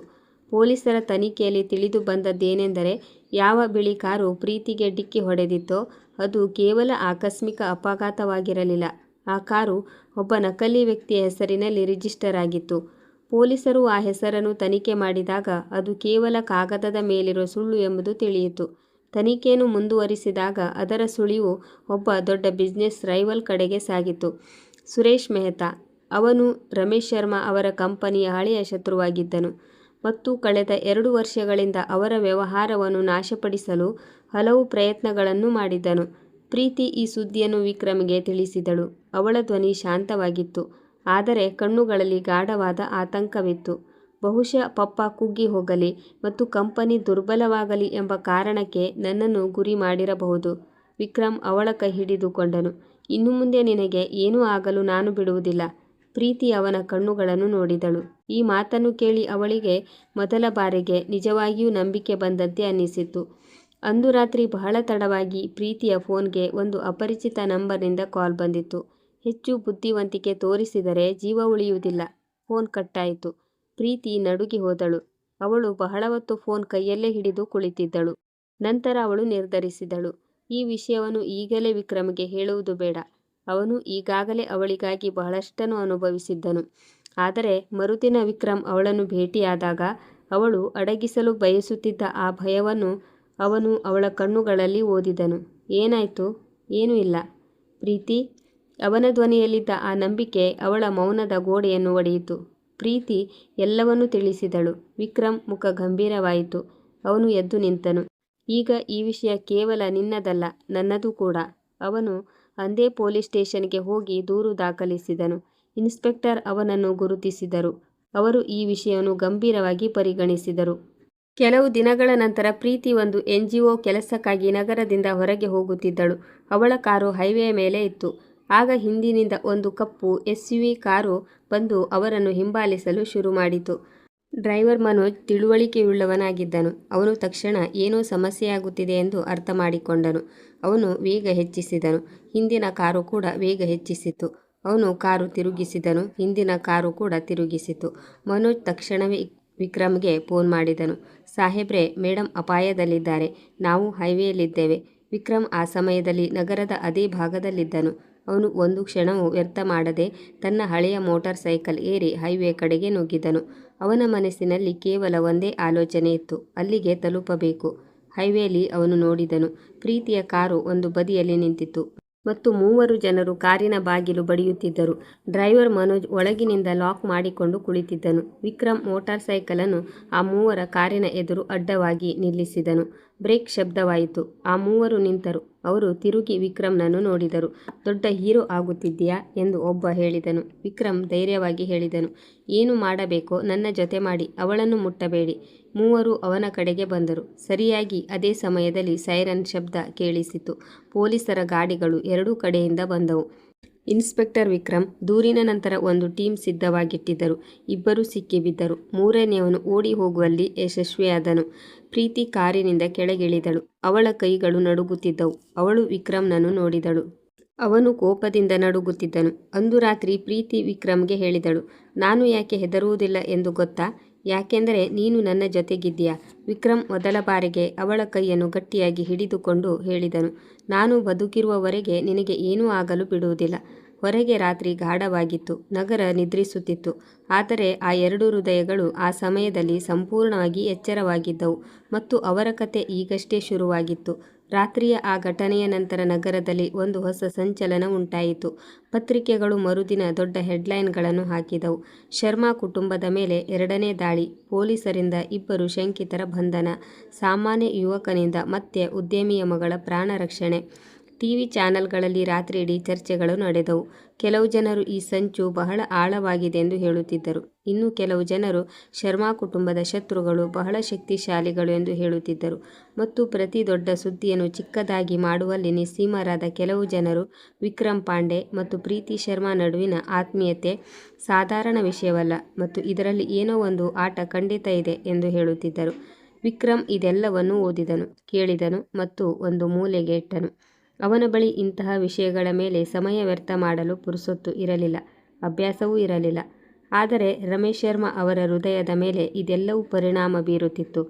ಪೊಲೀಸರ ತನಿಖೆಯಲ್ಲಿ ತಿಳಿದು ಬಂದದ್ದೇನೆಂದರೆ, ಯಾವ ಬಿಳಿ ಕಾರು ಪ್ರೀತಿಗೆ ಡಿಕ್ಕಿ ಹೊಡೆದಿತ್ತೋ ಅದು ಕೇವಲ ಆಕಸ್ಮಿಕ ಅಪಘಾತವಾಗಿರಲಿಲ್ಲ. ಆ ಕಾರು ಒಬ್ಬ ನಕಲಿ ವ್ಯಕ್ತಿಯ ಹೆಸರಿನಲ್ಲಿ ರಿಜಿಸ್ಟರ್ ಆಗಿತ್ತು. ಪೊಲೀಸರು ಆ ಹೆಸರನ್ನು ತನಿಖೆ ಮಾಡಿದಾಗ ಅದು ಕೇವಲ ಕಾಗದದ ಮೇಲಿರುವ ಸುಳ್ಳು ಎಂಬುದು ತಿಳಿಯಿತು. ತನಿಖೆಯನ್ನು ಮುಂದುವರಿಸಿದಾಗ ಅದರ ಸುಳಿವು ಒಬ್ಬ ದೊಡ್ಡ ಬಿಸ್ನೆಸ್ ರೈವಲ್ ಕಡೆಗೆ ಸಾಗಿತು. ಸುರೇಶ್ ಮೆಹ್ತಾ. ಅವನು ರಮೇಶ್ ಶರ್ಮಾ ಅವರ ಕಂಪನಿಯ ಹಳೆಯ ಶತ್ರುವಾಗಿದ್ದನು ಮತ್ತು ಕಳೆದ 2 ವರ್ಷಗಳಿಂದ ಅವರ ವ್ಯವಹಾರವನ್ನು ನಾಶಪಡಿಸಲು ಹಲವು ಪ್ರಯತ್ನಗಳನ್ನು ಮಾಡಿದ್ದನು. ಪ್ರೀತಿ ಈ ಸುದ್ದಿಯನ್ನು ವಿಕ್ರಮ್ಗೆ ತಿಳಿಸಿದಳು. ಅವಳ ಧ್ವನಿ ಶಾಂತವಾಗಿತ್ತು, ಆದರೆ ಕಣ್ಣುಗಳಲ್ಲಿ ಗಾಢವಾದ ಆತಂಕವಿತ್ತು. ಬಹುಶಃ ಪಪ್ಪ ಕುಗ್ಗಿ ಹೋಗಲಿ ಮತ್ತು ಕಂಪನಿ ದುರ್ಬಲವಾಗಲಿ ಎಂಬ ಕಾರಣಕ್ಕೆ ನನ್ನನ್ನು ಗುರಿ ಮಾಡಿರಬಹುದು. ವಿಕ್ರಮ್ ಅವಳ ಕೈ ಹಿಡಿದುಕೊಂಡನು. ಇನ್ನು ಮುಂದೆ ನಿನಗೆ ಏನೂ ಆಗಲು ನಾನು ಬಿಡುವುದಿಲ್ಲ. ಪ್ರೀತಿ ಅವನ ಕಣ್ಣುಗಳನ್ನು ನೋಡಿದಳು. ಈ ಮಾತನ್ನು ಕೇಳಿ ಅವಳಿಗೆ ಮೊದಲ ಬಾರಿಗೆ ನಿಜವಾಗಿಯೂ ನಂಬಿಕೆ ಬಂದಂತೆ ಅನ್ನಿಸಿತು. ಅಂದು ರಾತ್ರಿ ಬಹಳ ತಡವಾಗಿ ಪ್ರೀತಿಯ ಫೋನ್ಗೆ ಒಂದು ಅಪರಿಚಿತ ನಂಬರ್ನಿಂದ ಕಾಲ್ ಬಂದಿತು. ಹೆಚ್ಚು ಬುದ್ಧಿವಂತಿಕೆ ತೋರಿಸಿದರೆ ಜೀವ ಉಳಿಯುವುದಿಲ್ಲ. ಫೋನ್ ಕಟ್ಟಾಯಿತು. ಪ್ರೀತಿ ನಡುಗಿ ಹೋದಳು. ಅವಳು ಬಹಳ ಹೊತ್ತು ಫೋನ್ ಕೈಯಲ್ಲೇ ಹಿಡಿದು ಕುಳಿತಿದ್ದಳು. ನಂತರ ಅವಳು ನಿರ್ಧರಿಸಿದಳು, ಈ ವಿಷಯವನ್ನು ಈಗಲೇ ವಿಕ್ರಮ್ಗೆ ಹೇಳುವುದು ಬೇಡ. ಅವನು ಈಗಾಗಲೇ ಅವಳಿಗಾಗಿ ಬಹಳಷ್ಟನ್ನು ಅನುಭವಿಸಿದ್ದನು. ಆದರೆ ಮರುದಿನ ವಿಕ್ರಮ್ ಅವಳನ್ನು ಭೇಟಿಯಾದಾಗ ಅವಳು ಅಡಗಿಸಲು ಬಯಸುತ್ತಿದ್ದ ಆ ಭಯವನ್ನು ಅವನು ಅವಳ ಕಣ್ಣುಗಳಲ್ಲಿ ಓದಿದನು. ಏನಾಯ್ತು? ಏನೂ ಇಲ್ಲ ಪ್ರೀತಿ. ಅವನ ಧ್ವನಿಯಲ್ಲಿದ್ದ ಆ ನಂಬಿಕೆ ಅವಳ ಮೌನದ ಗೋಡೆಯನ್ನು ಒಡೆಯಿತು. ಪ್ರೀತಿ ಎಲ್ಲವನ್ನೂ ತಿಳಿಸಿದಳು. ವಿಕ್ರಮ್ ಮುಖ ಗಂಭೀರವಾಯಿತು. ಅವನು ಎದ್ದು ನಿಂತನು. ಈಗ ಈ ವಿಷಯ ಕೇವಲ ನಿನ್ನದಲ್ಲ, ನನ್ನದು ಕೂಡ. ಅವನು ಅಂದೇ ಪೊಲೀಸ್ ಸ್ಟೇಷನ್ಗೆ ಹೋಗಿ ದೂರು ದಾಖಲಿಸಿದನು. ಇನ್ಸ್ಪೆಕ್ಟರ್ ಅವನನ್ನು ಗುರುತಿಸಿದರು. ಅವರು ಈ ವಿಷಯವನ್ನು ಗಂಭೀರವಾಗಿ ಪರಿಗಣಿಸಿದರು. ಕೆಲವು ದಿನಗಳ ನಂತರ ಪ್ರೀತಿ ಒಂದು NGO ಕೆಲಸಕ್ಕಾಗಿ ನಗರದಿಂದ ಹೊರಗೆ ಹೋಗುತ್ತಿದ್ದಳು. ಅವಳ ಕಾರು ಹೈವೇಯ ಮೇಲೆ ಇತ್ತು. ಆಗ ಹಿಂದಿನಿಂದ ಒಂದು ಕಪ್ಪು SUV ಕಾರು ಬಂದು ಅವರನ್ನು ಹಿಂಬಾಲಿಸಲು ಶುರು ಮಾಡಿತು. ಡ್ರೈವರ್ ಮನೋಜ್ ತಿಳುವಳಿಕೆಯುಳ್ಳವನಾಗಿದ್ದನು. ಅವನು ತಕ್ಷಣ ಏನೋ ಸಮಸ್ಯೆಯಾಗುತ್ತಿದೆ ಎಂದು ಅರ್ಥ ಮಾಡಿಕೊಂಡನು. ಅವನು ವೇಗ ಹೆಚ್ಚಿಸಿದನು. ಹಿಂದಿನ ಕಾರು ಕೂಡ ವೇಗ ಹೆಚ್ಚಿಸಿತು. ಅವನು ಕಾರು ತಿರುಗಿಸಿದನು. ಹಿಂದಿನ ಕಾರು ಕೂಡ ತಿರುಗಿಸಿತು. ಮನೋಜ್ ತಕ್ಷಣವೇ ವಿಕ್ರಮ್ಗೆ ಫೋನ್ ಮಾಡಿದನು. ಸಾಹೇಬ್ರೆ, ಮೇಡಮ್ ಅಪಾಯದಲ್ಲಿದ್ದಾರೆ. ನಾವು ಹೈವೇಯಲ್ಲಿದ್ದೇವೆ. ವಿಕ್ರಮ್ ಆ ಸಮಯದಲ್ಲಿ ನಗರದ ಅದೇ ಭಾಗದಲ್ಲಿದ್ದನು. ಅವನು ಒಂದು ಕ್ಷಣವೂ ವ್ಯರ್ಥ ಮಾಡದೆ ತನ್ನ ಹಳೆಯ ಮೋಟಾರ್ ಸೈಕಲ್ ಏರಿ ಹೈವೇ ಕಡೆಗೆ ನುಗ್ಗಿದನು. ಅವನ ಮನಸ್ಸಿನಲ್ಲಿ ಕೇವಲ ಒಂದೇ ಆಲೋಚನೆ ಇತ್ತು, ಅಲ್ಲಿಗೆ ತಲುಪಬೇಕು. ಹೈವೇಲಿ ಅವನು ನೋಡಿದನು. ಪ್ರೀತಿಯ ಕಾರು ಒಂದು ಬದಿಯಲ್ಲಿ ನಿಂತಿತ್ತು ಮತ್ತು 3 ಜನರು ಕಾರಿನ ಬಾಗಿಲು ಬಡಿಯುತ್ತಿದ್ದರು. ಡ್ರೈವರ್ ಮನೋಜ್ ಒಳಗಿನಿಂದ ಲಾಕ್ ಮಾಡಿಕೊಂಡು ಕುಳಿತಿದ್ದನು. ವಿಕ್ರಮ್ ಮೋಟಾರ್ ಸೈಕಲನ್ನು ಆ 3ರ ಕಾರಿನ ಎದುರು ಅಡ್ಡವಾಗಿ ನಿಲ್ಲಿಸಿದನು. ಬ್ರೇಕ್ ಶಬ್ದವಾಯಿತು. ಆ 3 ನಿಂತರು. ಅವರು ತಿರುಗಿ ವಿಕ್ರಮ್ನನ್ನು ನೋಡಿದರು. ದೊಡ್ಡ ಹೀರೋ ಆಗುತ್ತಿದ್ದೀಯಾ ಎಂದು ಒಬ್ಬ ಹೇಳಿದನು. ವಿಕ್ರಮ್ ಧೈರ್ಯವಾಗಿ ಹೇಳಿದನು, ಏನು ಮಾಡಬೇಕೋ ನನ್ನ ಜೊತೆ ಮಾಡಿ, ಅವಳನ್ನು ಮುಟ್ಟಬೇಡಿ. 3 ಅವನ ಕಡೆಗೆ ಬಂದರು. ಸರಿಯಾಗಿ ಅದೇ ಸಮಯದಲ್ಲಿ ಸೈರನ್ ಶಬ್ದ ಕೇಳಿಸಿತು. ಪೊಲೀಸರ ಗಾಡಿಗಳು 2 ಕಡೆಯಿಂದ ಬಂದವು. ಇನ್ಸ್ಪೆಕ್ಟರ್ ವಿಕ್ರಮ್ ದೂರಿನ ನಂತರ ಒಂದು ಟೀಮ್ ಸಿದ್ಧವಾಗಿಟ್ಟಿದ್ದರು. ಇಬ್ಬರು ಸಿಕ್ಕಿಬಿದ್ದರು. 3ನೇಯವನು ಓಡಿ ಹೋಗುವಲ್ಲಿ ಯಶಸ್ವಿಯಾದನು. ಪ್ರೀತಿ ಕಾರಿನಿಂದ ಕೆಳಗಿಳಿದಳು. ಅವಳ ಕೈಗಳು ನಡುಗುತ್ತಿದ್ದವು. ಅವಳು ವಿಕ್ರಮ್ನನ್ನು ನೋಡಿದಳು. ಅವನು ಕೋಪದಿಂದ ನಡುಗುತ್ತಿದ್ದನು. ಅಂದು ರಾತ್ರಿ ಪ್ರೀತಿ ವಿಕ್ರಮ್ಗೆ ಹೇಳಿದಳು, ನಾನು ಯಾಕೆ ಹೆದರುವುದಿಲ್ಲ ಎಂದು ಗೊತ್ತಾ? ಯಾಕೆಂದರೆ ನೀನು ನನ್ನ ಜೊತೆಗಿದ್ದೀಯಾ. ವಿಕ್ರಮ್ ಮೊದಲ ಬಾರಿಗೆ ಅವಳ ಕೈಯನ್ನು ಗಟ್ಟಿಯಾಗಿ ಹಿಡಿದುಕೊಂಡು ಹೇಳಿದನು, ನಾನು ಬದುಕಿರುವವರೆಗೆ ನಿನಗೆ ಏನೂ ಆಗಲು ಬಿಡುವುದಿಲ್ಲ. ಹೊರಗೆ ರಾತ್ರಿ ಗಾಢವಾಗಿತ್ತು. ನಗರ ನಿದ್ರಿಸುತ್ತಿತ್ತು. ಆದರೆ ಆ 2 ಹೃದಯಗಳು ಆ ಸಮಯದಲ್ಲಿ ಸಂಪೂರ್ಣವಾಗಿ ಎಚ್ಚರವಾಗಿದ್ದವು ಮತ್ತು ಅವರ ಕತೆ ಈಗಷ್ಟೇ ಶುರುವಾಗಿತ್ತು. ರಾತ್ರಿಯ ಆ ಘಟನೆಯ ನಂತರ ನಗರದಲ್ಲಿ ಒಂದು ಹೊಸ ಸಂಚಲನ ಉಂಟಾಯಿತು. ಪತ್ರಿಕೆಗಳು ಮರುದಿನ ದೊಡ್ಡ ಹೆಡ್ಲೈನ್ಗಳನ್ನು ಹಾಕಿದವು. ಶರ್ಮಾ ಕುಟುಂಬದ ಮೇಲೆ 2ನೇ ದಾಳಿ, ಪೊಲೀಸರಿಂದ 2 ಶಂಕಿತರ ಬಂಧನ, ಸಾಮಾನ್ಯ ಯುವಕನಿಂದ ಮತ್ತೆ ಉದ್ಯಮಿಯ ಮಗಳ ಪ್ರಾಣ ರಕ್ಷಣೆ. ಟಿವಿ ಚಾನೆಲ್ಗಳಲ್ಲಿ ರಾತ್ರಿಯಿಡೀ ಚರ್ಚೆಗಳು ನಡೆದವು. ಕೆಲವು ಜನರು ಈ ಸಂಚು ಬಹಳ ಆಳವಾಗಿದೆ ಎಂದು ಹೇಳುತ್ತಿದ್ದರು. ಇನ್ನು ಕೆಲವು ಜನರು ಶರ್ಮಾ ಕುಟುಂಬದ ಶತ್ರುಗಳು ಬಹಳ ಶಕ್ತಿಶಾಲಿಗಳು ಎಂದು ಹೇಳುತ್ತಿದ್ದರು. ಮತ್ತು ಪ್ರತಿ ದೊಡ್ಡ ಸುದ್ದಿಯನ್ನು ಚಿಕ್ಕದಾಗಿ ಮಾಡುವಲ್ಲಿ ನಿಸ್ಸೀಮರಾದ ಕೆಲವು ಜನರು ವಿಕ್ರಮ್ ಪಾಂಡೆ ಮತ್ತು ಪ್ರೀತಿ ಶರ್ಮಾ ನಡುವಿನ ಆತ್ಮೀಯತೆ ಸಾಧಾರಣ ವಿಷಯವಲ್ಲ ಮತ್ತು ಇದರಲ್ಲಿ ಏನೋ ಒಂದು ಆಟ ಖಂಡಿತ ಇದೆ ಎಂದು ಹೇಳುತ್ತಿದ್ದರು. ವಿಕ್ರಮ್ ಇದೆಲ್ಲವನ್ನೂ ಓದಿದನು, ಕೇಳಿದನು ಮತ್ತು ಒಂದು ಮೂಲೆಗೆ ಇಟ್ಟನು. ಅವನ ಬಳಿ ಇಂತಹ ವಿಷಯಗಳ ಮೇಲೆ ಸಮಯ ವ್ಯರ್ಥ ಮಾಡಲು ಪುರುಸೊತ್ತು ಇರಲಿಲ್ಲ, ಅಭ್ಯಾಸವೂ ಇರಲಿಲ್ಲ. ಆದರೆ ರಮೇಶ್ ಶರ್ಮಾ ಅವರ ಹೃದಯದ ಮೇಲೆ ಇದೆಲ್ಲವೂ ಪರಿಣಾಮ ಬೀರುತ್ತಿತ್ತು.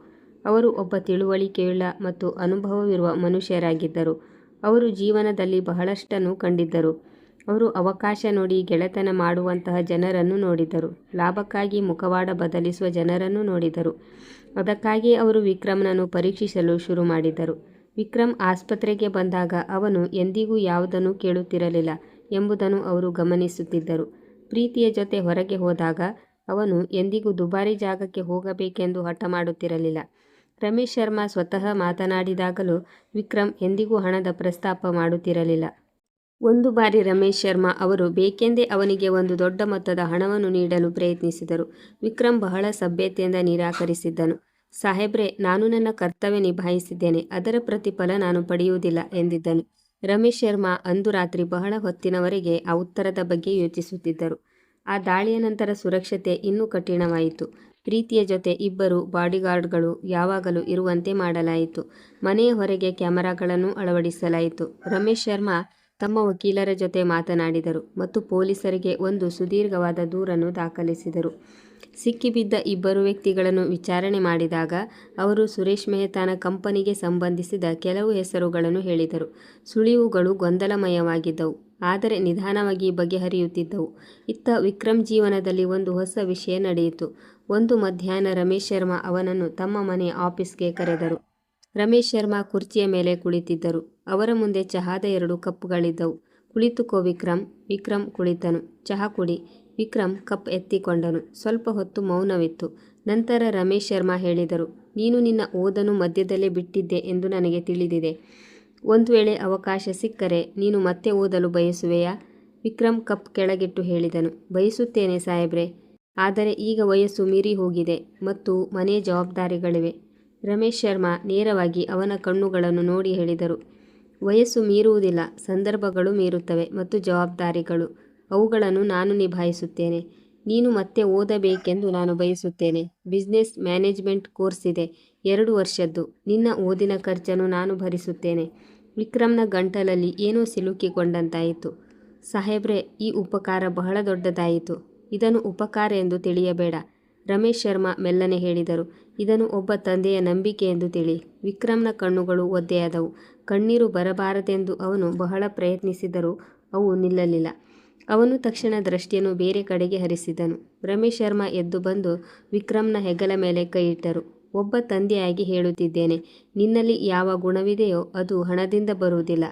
ಅವರು ಒಬ್ಬ ತಿಳುವಳಿಕೆಯುಳ್ಳ ಮತ್ತು ಅನುಭವವಿರುವ ಮನುಷ್ಯರಾಗಿದ್ದರು. ಅವರು ಜೀವನದಲ್ಲಿ ಬಹಳಷ್ಟನ್ನು ಕಂಡಿದ್ದರು. ಅವರು ಅವಕಾಶ ನೋಡಿ ಗೆಳೆತನ ಮಾಡುವಂತಹ ಜನರನ್ನು ನೋಡಿದರು, ಲಾಭಕ್ಕಾಗಿ ಮುಖವಾಡ ಬದಲಿಸುವ ಜನರನ್ನು ನೋಡಿದರು. ಅದಕ್ಕಾಗಿಯೇ ಅವರು ವಿಕ್ರಮ್ನನ್ನು ಪರೀಕ್ಷಿಸಲು ಶುರು ಮಾಡಿದರು. ವಿಕ್ರಮ್ ಆಸ್ಪತ್ರೆಗೆ ಬಂದಾಗ ಅವನು ಎಂದಿಗೂ ಯಾವುದನ್ನೂ ಕೇಳುತ್ತಿರಲಿಲ್ಲ ಎಂಬುದನ್ನು ಅವರು ಗಮನಿಸುತ್ತಿದ್ದರು. ಪ್ರೀತಿಯ ಜೊತೆ ಹೊರಗೆ ಹೋದಾಗ ಅವನು ಎಂದಿಗೂ ದುಬಾರಿ ಜಾಗಕ್ಕೆ ಹೋಗಬೇಕೆಂದು ಹಠ ಮಾಡುತ್ತಿರಲಿಲ್ಲ. ರಮೇಶ್ ಶರ್ಮಾ ಸ್ವತಃ ಮಾತನಾಡಿದಾಗಲೂ ವಿಕ್ರಮ್ ಎಂದಿಗೂ ಹಣದ ಪ್ರಸ್ತಾಪ ಮಾಡುತ್ತಿರಲಿಲ್ಲ. ಒಂದು ಬಾರಿ ರಮೇಶ್ ಶರ್ಮಾ ಅವರು ಬೇಕೆಂದೇ ಅವನಿಗೆ ಒಂದು ದೊಡ್ಡ ಮೊತ್ತದ ಹಣವನ್ನು ನೀಡಲು ಪ್ರಯತ್ನಿಸಿದರು. ವಿಕ್ರಮ್ ಬಹಳ ಸಭ್ಯತೆಯಿಂದ ನಿರಾಕರಿಸಿದ್ದನು. ಸಾಹೇಬ್ರೆ, ನಾನು ನನ್ನ ಕರ್ತವ್ಯ ನಿಭಾಯಿಸಿದ್ದೇನೆ, ಅದರ ಪ್ರತಿಫಲ ನಾನು ಪಡೆಯುವುದಿಲ್ಲ ಎಂದಿದ್ದನು. ರಮೇಶ್ ಶರ್ಮಾ ಅಂದು ರಾತ್ರಿ ಬಹಳ ಹೊತ್ತಿನವರೆಗೆ ಆ ಉತ್ತರದ ಬಗ್ಗೆ ಯೋಚಿಸುತ್ತಿದ್ದರು. ಆ ದಾಳಿಯ ನಂತರ ಸುರಕ್ಷತೆ ಇನ್ನೂ ಕಠಿಣವಾಯಿತು. ಪ್ರೀತಿಯ ಜೊತೆ ಇಬ್ಬರು ಬಾಡಿಗಾರ್ಡ್ಗಳು ಯಾವಾಗಲೂ ಇರುವಂತೆ ಮಾಡಲಾಯಿತು. ಮನೆಯ ಹೊರಗೆ ಕ್ಯಾಮೆರಾಗಳನ್ನು ಅಳವಡಿಸಲಾಯಿತು. ರಮೇಶ್ ಶರ್ಮಾ ತಮ್ಮ ವಕೀಲರ ಜೊತೆ ಮಾತನಾಡಿದರು ಮತ್ತು ಪೊಲೀಸರಿಗೆ ಒಂದು ಸುದೀರ್ಘವಾದ ದೂರನ್ನು ದಾಖಲಿಸಿದರು. ಸಿಕ್ಕಿಬಿದ್ದ ಇಬ್ಬರು ವ್ಯಕ್ತಿಗಳನ್ನು ವಿಚಾರಣೆ ಮಾಡಿದಾಗ ಅವರು ಸುರೇಶ್ ಮೆಹ್ತಾನ ಕಂಪನಿಗೆ ಸಂಬಂಧಿಸಿದ ಕೆಲವು ಹೆಸರುಗಳನ್ನು ಹೇಳಿದರು. ಸುಳಿವುಗಳು ಗೊಂದಲಮಯವಾಗಿದ್ದವು, ಆದರೆ ನಿಧಾನವಾಗಿ ಬಗೆಹರಿಯುತ್ತಿದ್ದವು. ಇತ್ತ ವಿಕ್ರಮ್ ಜೀವನದಲ್ಲಿ ಒಂದು ಹೊಸ ವಿಷಯ ನಡೆಯಿತು. ಒಂದು ಮಧ್ಯಾಹ್ನ ರಮೇಶ್ ಶರ್ಮಾ ಅವನನ್ನು ತಮ್ಮ ಮನೆಯ ಆಫೀಸ್ಗೆ ಕರೆದರು. ರಮೇಶ್ ಶರ್ಮಾ ಕುರ್ಚಿಯ ಮೇಲೆ ಕುಳಿತಿದ್ದರು. ಅವರ ಮುಂದೆ ಚಹಾದ 2 ಕಪ್ಗಳಿದ್ದವು. ಕುಳಿತುಕೋ ವಿಕ್ರಮ್. ವಿಕ್ರಮ್ ಕುಳಿತನು. ಚಹಾ ಕುಡಿ. ವಿಕ್ರಮ್ ಕಪ್ ಎತ್ತಿಕೊಂಡನು. ಸ್ವಲ್ಪ ಹೊತ್ತು ಮೌನವಿತ್ತು. ನಂತರ ರಮೇಶ್ ಶರ್ಮಾ ಹೇಳಿದರು, ನೀನು ನಿನ್ನ ಓದನ್ನು ಮಧ್ಯದಲ್ಲೇ ಬಿಟ್ಟಿದ್ದೆ ಎಂದು ನನಗೆ ತಿಳಿದಿದೆ. ಒಂದು ವೇಳೆ ಅವಕಾಶ ಸಿಕ್ಕರೆ ನೀನು ಮತ್ತೆ ಓದಲು ಬಯಸುವೆಯಾ? ವಿಕ್ರಮ್ ಕಪ್ ಕೆಳಗಿಟ್ಟು ಹೇಳಿದನು, ಬಯಸುತ್ತೇನೆ ಸಾಹೇಬ್ರೆ, ಆದರೆ ಈಗ ವಯಸ್ಸು ಮೀರಿ ಹೋಗಿದೆ ಮತ್ತು ಮನೆಯ ಜವಾಬ್ದಾರಿಗಳಿವೆ. ರಮೇಶ್ ಶರ್ಮಾ ನೇರವಾಗಿ ಅವನ ಕಣ್ಣುಗಳನ್ನು ನೋಡಿ ಹೇಳಿದರು, ವಯಸ್ಸು ಮೀರುವುದಿಲ್ಲ, ಸಂದರ್ಭಗಳು ಮೀರುತ್ತವೆ ಮತ್ತು ಜವಾಬ್ದಾರಿಗಳು. ಅವುಗಳನ್ನು ನಾನು ನಿಭಾಯಿಸುತ್ತೇನೆ. ನೀನು ಮತ್ತೆ ಓದಬೇಕೆಂದು ನಾನು ಬಯಸುತ್ತೇನೆ. ಬಿಸ್ನೆಸ್ ಮ್ಯಾನೇಜ್ಮೆಂಟ್ ಕೋರ್ಸ್ ಇದೆ, 2 ವರ್ಷದ್ದು. ನಿನ್ನ ಓದಿನ ಖರ್ಚನ್ನು ನಾನು ಭರಿಸುತ್ತೇನೆ. ವಿಕ್ರಮ್ನ ಗಂಟಲಲ್ಲಿ ಏನೋ ಸಿಲುಕಿಕೊಂಡಂತಾಯಿತು. ಸಾಹೇಬ್ರೆ, ಈ ಉಪಕಾರ ಬಹಳ ದೊಡ್ಡದಾಯಿತು. ಇದನ್ನು ಉಪಕಾರ ಎಂದು ತಿಳಿಯಬೇಡ. ರಮೇಶ್ ಶರ್ಮಾ ಮೆಲ್ಲನೆ ಹೇಳಿದರು, ಇದನ್ನು ಒಬ್ಬ ತಂದೆಯ ನಂಬಿಕೆ ಎಂದು ತಿಳಿ. ವಿಕ್ರಮ್ನ ಕಣ್ಣುಗಳು ಒದ್ದೆಯಾದವು. ಕಣ್ಣೀರು ಬರಬಾರದೆಂದು ಅವನು ಬಹಳ ಪ್ರಯತ್ನಿಸಿದರೂ ಅವು ನಿಲ್ಲಲಿಲ್ಲ. ಅವನು ತಕ್ಷಣ ದೃಷ್ಟಿಯನ್ನು ಬೇರೆ ಕಡೆಗೆ ಹರಿಸಿದನು. ರಮೇಶ್ ಶರ್ಮಾ ಎದ್ದು ಬಂದು ವಿಕ್ರಮ್ನ ಹೆಗಲ ಮೇಲೆ ಕೈಯಿಟ್ಟರು. ಒಬ್ಬ ತಂದೆಯಾಗಿ ಹೇಳುತ್ತಿದ್ದೇನೆ, ನಿನ್ನಲ್ಲಿ ಯಾವ ಗುಣವಿದೆಯೋ ಅದು ಹಣದಿಂದ ಬರುವುದಿಲ್ಲ.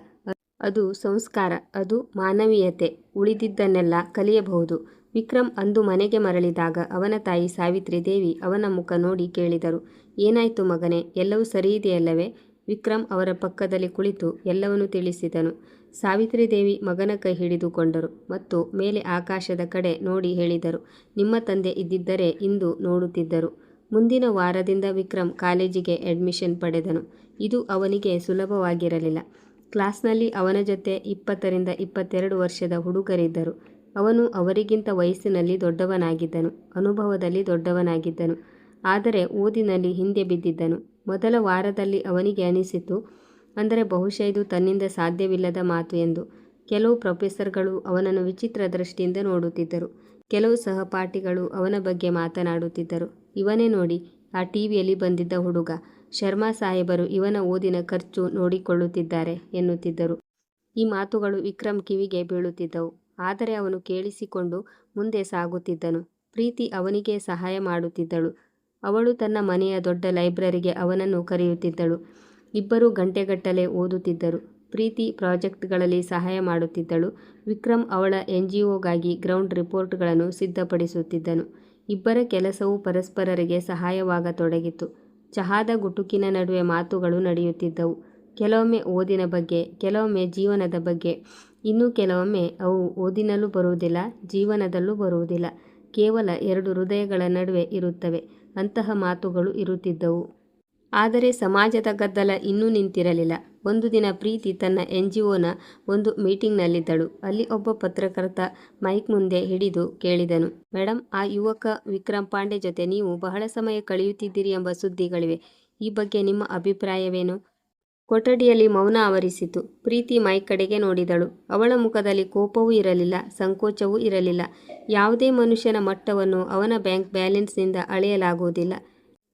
ಅದು ಸಂಸ್ಕಾರ, ಅದು ಮಾನವೀಯತೆ. ಉಳಿದಿದ್ದನ್ನೆಲ್ಲ ಕಲಿಯಬಹುದು. ವಿಕ್ರಮ್ ಅಂದು ಮನೆಗೆ ಮರಳಿದಾಗ ಅವನ ತಾಯಿ ಸಾವಿತ್ರಿ ದೇವಿ ಅವನ ಮುಖ ನೋಡಿ ಕೇಳಿದರು, ಏನಾಯ್ತು ಮಗನೇ, ಎಲ್ಲವೂ ಸರಿಯಿದೆಯಲ್ಲವೇ? ವಿಕ್ರಮ್ ಅವರ ಪಕ್ಕದಲ್ಲಿ ಕುಳಿತು ಎಲ್ಲವನ್ನೂ ತಿಳಿಸಿದನು. ಸಾವಿತ್ರಿ ದೇವಿ ಮಗನ ಕೈ ಹಿಡಿದುಕೊಂಡರು ಮತ್ತು ಮೇಲೆ ಆಕಾಶದ ಕಡೆ ನೋಡಿ ಹೇಳಿದರು, ನಿಮ್ಮ ತಂದೆ ಇದ್ದಿದ್ದರೆ ಇಂದು ನೋಡುತ್ತಿದ್ದರು. ಮುಂದಿನ ವಾರದಿಂದ ವಿಕ್ರಮ್ ಕಾಲೇಜಿಗೆ ಅಡ್ಮಿಷನ್ ಪಡೆದನು. ಇದು ಅವನಿಗೆ ಸುಲಭವಾಗಿರಲಿಲ್ಲ. ಕ್ಲಾಸ್ನಲ್ಲಿ ಅವನ ಜೊತೆ 20 ರಿಂದ 22 ವರ್ಷದ ಹುಡುಗರಿದ್ದರು. ಅವನು ಅವರಿಗಿಂತ ವಯಸ್ಸಿನಲ್ಲಿ ದೊಡ್ಡವನಾಗಿದ್ದನು, ಅನುಭವದಲ್ಲಿ ದೊಡ್ಡವನಾಗಿದ್ದನು, ಆದರೆ ಓದಿನಲ್ಲಿ ಹಿಂದೆ ಬಿದ್ದಿದ್ದನು. ಮೊದಲ ವಾರದಲ್ಲಿ ಅವನಿಗೆ ಅನಿಸಿತು, ಅಂದರೆ ಬಹುಶಃ ಇದು ತನ್ನಿಂದ ಸಾಧ್ಯವಿಲ್ಲದ ಮಾತು ಎಂದು. ಕೆಲವು ಪ್ರೊಫೆಸರ್ಗಳು ಅವನನ್ನು ವಿಚಿತ್ರ ದೃಷ್ಟಿಯಿಂದ ನೋಡುತ್ತಿದ್ದರು. ಕೆಲವು ಸಹಪಾಠಿಗಳು ಅವನ ಬಗ್ಗೆ ಮಾತನಾಡುತ್ತಿದ್ದರು, ಇವನೇ ನೋಡಿ, ಆ ಟಿವಿಯಲ್ಲಿ ಬಂದಿದ್ದ ಹುಡುಗ, ಶರ್ಮಾ ಸಾಹೇಬರು ಇವನ ಓದಿನ ಖರ್ಚು ನೋಡಿಕೊಳ್ಳುತ್ತಿದ್ದಾರೆ ಎನ್ನುತ್ತಿದ್ದರು. ಈ ಮಾತುಗಳು ವಿಕ್ರಮ್ ಕಿವಿಗೆ ಬೀಳುತ್ತಿದ್ದವು, ಆದರೆ ಅವನು ಕೇಳಿಸಿಕೊಂಡು ಮುಂದೆ ಸಾಗುತ್ತಿದ್ದನು. ಪ್ರೀತಿ ಅವನಿಗೆ ಸಹಾಯ ಮಾಡುತ್ತಿದ್ದಳು. ಅವಳು ತನ್ನ ಮನೆಯ ದೊಡ್ಡ ಲೈಬ್ರರಿಗೆ ಅವನನ್ನು ಕರೆಯುತ್ತಿದ್ದಳು. ಇಬ್ಬರು ಗಂಟೆಗಟ್ಟಲೆ ಓದುತ್ತಿದ್ದರು. ಪ್ರೀತಿ ಪ್ರಾಜೆಕ್ಟ್ಗಳಲ್ಲಿ ಸಹಾಯ ಮಾಡುತ್ತಿದ್ದಳು. ವಿಕ್ರಮ್ ಅವಳ NGOಗಾಗಿ ಗ್ರೌಂಡ್ ರಿಪೋರ್ಟ್ಗಳನ್ನು ಸಿದ್ಧಪಡಿಸುತ್ತಿದ್ದನು. ಇಬ್ಬರ ಕೆಲಸವು ಪರಸ್ಪರರಿಗೆ ಸಹಾಯವಾಗತೊಡಗಿತು. ಚಹಾದ ಗುಟುಕಿನ ನಡುವೆ ಮಾತುಗಳು ನಡೆಯುತ್ತಿದ್ದವು. ಕೆಲವೊಮ್ಮೆ ಓದಿನ ಬಗ್ಗೆ, ಕೆಲವೊಮ್ಮೆ ಜೀವನದ ಬಗ್ಗೆ, ಇನ್ನು ಕೆಲವೊಮ್ಮೆ ಅವು ಓದಿನಲ್ಲೂ ಬರುವುದಿಲ್ಲ, ಜೀವನದಲ್ಲೂ ಬರುವುದಿಲ್ಲ. ಕೇವಲ ಎರಡು ಹೃದಯಗಳ ನಡುವೆ ಇರುತ್ತವೆ. ಅಂತಹ ಮಾತುಗಳು ಇರುತ್ತಿದ್ದವು. ಆದರೆ ಸಮಾಜದ ಗದ್ದಲ ಇನ್ನೂ ನಿಂತಿರಲಿಲ್ಲ. ಒಂದು ದಿನ ಪ್ರೀತಿ ತನ್ನ NGOನ ಒಂದು ಮೀಟಿಂಗ್ನಲ್ಲಿದ್ದಳು. ಅಲ್ಲಿ ಒಬ್ಬ ಪತ್ರಕರ್ತ ಮೈಕ್ ಮುಂದೆ ಹಿಡಿದು ಕೇಳಿದನು, ಮೇಡಮ್, ಆ ಯುವಕ ವಿಕ್ರಮ್ ಪಾಂಡೆ ಜೊತೆ ನೀವು ಬಹಳ ಸಮಯ ಕಳೆಯುತ್ತಿದ್ದೀರಿ ಎಂಬ ಸುದ್ದಿಗಳಿವೆ. ಈ ಬಗ್ಗೆ ನಿಮ್ಮ ಅಭಿಪ್ರಾಯವೇನು? ಕೊಠಡಿಯಲ್ಲಿ ಮೌನ ಆವರಿಸಿತು. ಪ್ರೀತಿ ಮೈಕ್ ಕಡೆಗೆ ನೋಡಿದಳು. ಅವಳ ಮುಖದಲ್ಲಿ ಕೋಪವೂ ಇರಲಿಲ್ಲ, ಸಂಕೋಚವೂ ಇರಲಿಲ್ಲ. ಯಾವುದೇ ಮನುಷ್ಯನ ಮಟ್ಟವನ್ನು ಅವನ ಬ್ಯಾಂಕ್ ಬ್ಯಾಲೆನ್ಸ್ನಿಂದ ಅಳೆಯಲಾಗುವುದಿಲ್ಲ.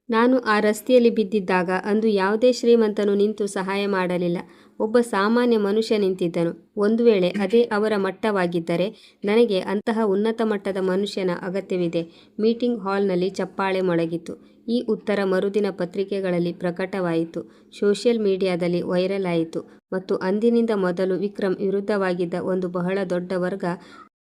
ನಾನು ಆ ರಸ್ತೆಯಲ್ಲಿ ಬಿದ್ದಿದ್ದಾಗ ಅಂದು ಯಾವುದೇ ಶ್ರೀಮಂತನು ನಿಂತು ಸಹಾಯ ಮಾಡಲಿಲ್ಲ. ಒಬ್ಬ ಸಾಮಾನ್ಯ ಮನುಷ್ಯ ನಿಂತಿದ್ದನು. ಒಂದು ವೇಳೆ ಅದೇ ಅವರ ಮಟ್ಟವಾಗಿದ್ದರೆ ನನಗೆ ಅಂತಹ ಉನ್ನತ ಮಟ್ಟದ ಮನುಷ್ಯನ ಅಗತ್ಯವಿದೆ. ಮೀಟಿಂಗ್ ಹಾಲ್ನಲ್ಲಿ ಚಪ್ಪಾಳೆ ಮೊಳಗಿತು. ಈ ಉತ್ತರ ಮರುದಿನ ಪತ್ರಿಕೆಗಳಲ್ಲಿ ಪ್ರಕಟವಾಯಿತು, ಸೋಷಿಯಲ್ ಮೀಡಿಯಾದಲ್ಲಿ ವೈರಲ್ ಆಯಿತು ಮತ್ತು ಅಂದಿನಿಂದ ಮೊದಲು ವಿಕ್ರಮ್ ವಿರುದ್ಧವಾಗಿದ್ದ ಒಂದು ಬಹಳ ದೊಡ್ಡ ವರ್ಗ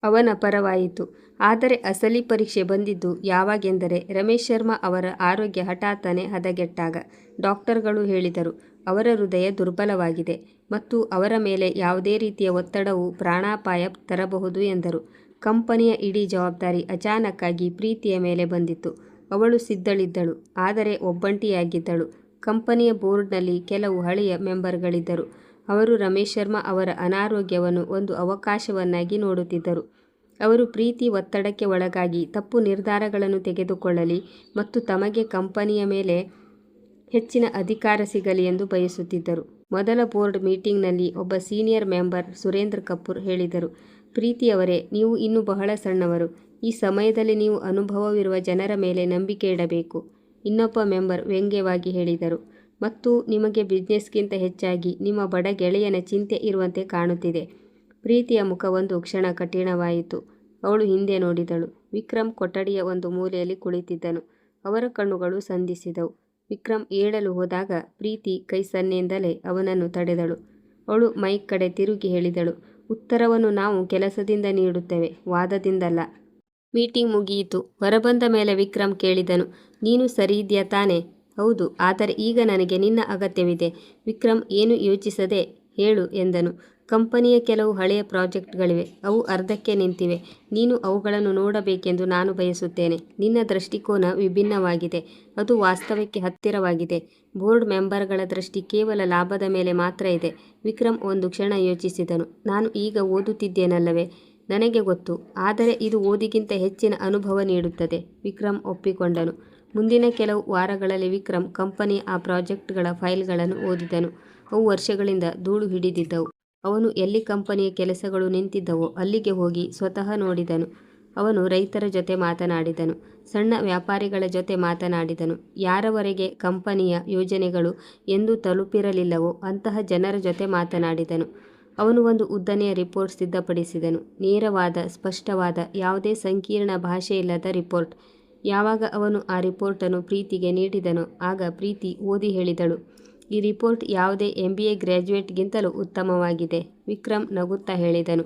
ಅವನ ಪರವಾಯಿತು. ಆದರೆ ಅಸಲಿ ಪರೀಕ್ಷೆ ಬಂದಿದ್ದು ಯಾವಾಗೆಂದರೆ ರಮೇಶ್ ಶರ್ಮಾ ಅವರ ಆರೋಗ್ಯ ಹಠಾತ್ತನೆ ಹದಗೆಟ್ಟಾಗ. ಡಾಕ್ಟರ್ಗಳು ಹೇಳಿದರು, ಅವರ ಹೃದಯ ದುರ್ಬಲವಾಗಿದೆ ಮತ್ತು ಅವರ ಮೇಲೆ ಯಾವುದೇ ರೀತಿಯ ಒತ್ತಡವು ಪ್ರಾಣಾಪಾಯ ತರಬಹುದು ಎಂದರು. ಕಂಪನಿಯ ಇಡೀ ಜವಾಬ್ದಾರಿ ಅಚಾನಕ್ಕಾಗಿ ಪ್ರೀತಿಯ ಮೇಲೆ ಬಂದಿತು. ಅವಳು ಸಿದ್ಧಳಿದ್ದಳು, ಆದರೆ ಒಬ್ಬಂಟಿಯಾಗಿದ್ದಳು. ಕಂಪನಿಯ ಬೋರ್ಡ್ನಲ್ಲಿ ಕೆಲವು ಹಳೆಯ ಮೆಂಬರ್ಗಳಿದ್ದರು. ಅವರು ರಮೇಶ್ ಶರ್ಮಾ ಅವರ ಅನಾರೋಗ್ಯವನ್ನು ಒಂದು ಅವಕಾಶವನ್ನಾಗಿ ನೋಡುತ್ತಿದ್ದರು. ಅವರು ಪ್ರೀತಿ ಒತ್ತಡಕ್ಕೆ ಒಳಗಾಗಿ ತಪ್ಪು ನಿರ್ಧಾರಗಳನ್ನು ತೆಗೆದುಕೊಳ್ಳಲಿ ಮತ್ತು ತಮಗೆ ಕಂಪನಿಯ ಮೇಲೆ ಹೆಚ್ಚಿನ ಅಧಿಕಾರ ಸಿಗಲಿ ಎಂದು ಬಯಸುತ್ತಿದ್ದರು. ಮೊದಲ ಬೋರ್ಡ್ ಮೀಟಿಂಗ್ನಲ್ಲಿ ಒಬ್ಬ ಸೀನಿಯರ್ ಮೆಂಬರ್ ಸುರೇಂದ್ರ ಕಪೂರ್ ಹೇಳಿದರು, ಪ್ರೀತಿಯವರೇ, ನೀವು ಇನ್ನೂ ಬಹಳ ಸಣ್ಣವರು. ಈ ಸಮಯದಲ್ಲಿ ನೀವು ಅನುಭವವಿರುವ ಜನರ ಮೇಲೆ ನಂಬಿಕೆ ಇಡಬೇಕು. ಇನ್ನೊಬ್ಬ ಮೆಂಬರ್ ವ್ಯಂಗ್ಯವಾಗಿ ಹೇಳಿದರು, ಮತ್ತು ನಿಮಗೆ ಬಿಸ್ನೆಸ್ಗಿಂತ ಹೆಚ್ಚಾಗಿ ನಿಮ್ಮ ಬಡ ಗೆಳೆಯನ ಚಿಂತೆ ಇರುವಂತೆ ಕಾಣುತ್ತಿದೆ. ಪ್ರೀತಿಯ ಮುಖ ಒಂದು ಕ್ಷಣ ಕಠಿಣವಾಯಿತು. ಅವಳು ಹಿಂದೆ ನೋಡಿದಳು. ವಿಕ್ರಮ್ ಕೊಠಡಿಯ ಒಂದು ಮೂಲೆಯಲ್ಲಿ ಕುಳಿತಿದ್ದನು. ಅವರ ಕಣ್ಣುಗಳು ಸಂಧಿಸಿದವು. ವಿಕ್ರಮ್ ಏಳಲು ಹೋದಾಗ ಪ್ರೀತಿ ಕೈ ಸನ್ನೆಯಿಂದಲೇ ಅವನನ್ನು ತಡೆದಳು. ಅವಳು ಮೈಕ್ ಕಡೆ ತಿರುಗಿ ಹೇಳಿದಳು, ಉತ್ತರವನ್ನು ನಾವು ಕೆಲಸದಿಂದ ನೀಡುತ್ತೇವೆ, ವಾದದಿಂದಲ್ಲ. ಮೀಟಿಂಗ್ ಮುಗಿಯಿತು. ಹೊರಬಂದ ಮೇಲೆ ವಿಕ್ರಮ್ ಕೇಳಿದನು, ನೀನು ಸರಿಯಿದ್ಯಾ ತಾನೆ? ಹೌದು, ಆದರೆ ಈಗ ನನಗೆ ನಿನ್ನ ಅಗತ್ಯವಿದೆ. ವಿಕ್ರಮ್ ಏನು ಯೋಚಿಸದೆ ಹೇಳು ಎಂದನು. ಕಂಪನಿಯ ಕೆಲವು ಹಳೆಯ ಪ್ರಾಜೆಕ್ಟ್ಗಳಿವೆ. ಅವು ಅರ್ಧಕ್ಕೆ ನಿಂತಿವೆ. ನೀನು ಅವುಗಳನ್ನು ನೋಡಬೇಕೆಂದು ನಾನು ಬಯಸುತ್ತೇನೆ. ನಿನ್ನ ದೃಷ್ಟಿಕೋನ ವಿಭಿನ್ನವಾಗಿದೆ. ಅದು ವಾಸ್ತವಕ್ಕೆ ಹತ್ತಿರವಾಗಿದೆ. ಬೋರ್ಡ್ ಮೆಂಬರ್ಗಳ ದೃಷ್ಟಿ ಕೇವಲ ಲಾಭದ ಮೇಲೆ ಮಾತ್ರ ಇದೆ. ವಿಕ್ರಮ್ ಒಂದು ಕ್ಷಣ ಯೋಚಿಸಿದನು. ನಾನು ಈಗ ಓದುತ್ತಿದ್ದೇನಲ್ಲವೇ? ನನಗೆ ಗೊತ್ತು, ಆದರೆ ಇದು ಓದಿಗಿಂತ ಹೆಚ್ಚಿನ ಅನುಭವ ನೀಡುತ್ತದೆ. ವಿಕ್ರಮ್ ಒಪ್ಪಿಕೊಂಡನು. ಮುಂದಿನ ಕೆಲವು ವಾರಗಳಲ್ಲಿ ವಿಕ್ರಮ್ ಕಂಪನಿಯ ಆ ಪ್ರಾಜೆಕ್ಟ್ಗಳ ಫೈಲ್ಗಳನ್ನು ಓದಿದನು. ಅವು ವರ್ಷಗಳಿಂದ ಧೂಳು ಹಿಡಿದಿದ್ದವು. ಅವನು ಎಲ್ಲಿ ಕಂಪನಿಯ ಕೆಲಸಗಳು ನಿಂತಿದ್ದವೋ ಅಲ್ಲಿಗೆ ಹೋಗಿ ಸ್ವತಃ ನೋಡಿದನು. ಅವನು ರೈತರ ಜೊತೆ ಮಾತನಾಡಿದನು, ಸಣ್ಣ ವ್ಯಾಪಾರಿಗಳ ಜೊತೆ ಮಾತನಾಡಿದನು. ಯಾರವರೆಗೆ ಕಂಪನಿಯ ಯೋಜನೆಗಳು ಎಂದೂ ತಲುಪಿರಲಿಲ್ಲವೋ ಅಂತಹ ಜನರ ಜೊತೆ ಮಾತನಾಡಿದನು. ಅವನು ಒಂದು ಉದ್ದನೆಯ ರಿಪೋರ್ಟ್ ಸಿದ್ಧಪಡಿಸಿದನು. ನೇರವಾದ, ಸ್ಪಷ್ಟವಾದ, ಯಾವುದೇ ಸಂಕೀರ್ಣ ಭಾಷೆಯಿಲ್ಲದ ರಿಪೋರ್ಟ್. ಯಾವಾಗ ಅವನು ಆ ರಿಪೋರ್ಟನ್ನು ಪ್ರೀತಿಗೆ ನೀಡಿದನೋ ಆಗ ಪ್ರೀತಿ ಓದಿ ಹೇಳಿದಳು, ಈ ರಿಪೋರ್ಟ್ ಯಾವುದೇ MBA ಗ್ರ್ಯಾಜುಯೇಟ್ಗಿಂತಲೂ ಉತ್ತಮವಾಗಿದೆ. ವಿಕ್ರಮ್ ನಗುತ್ತಾ ಹೇಳಿದನು,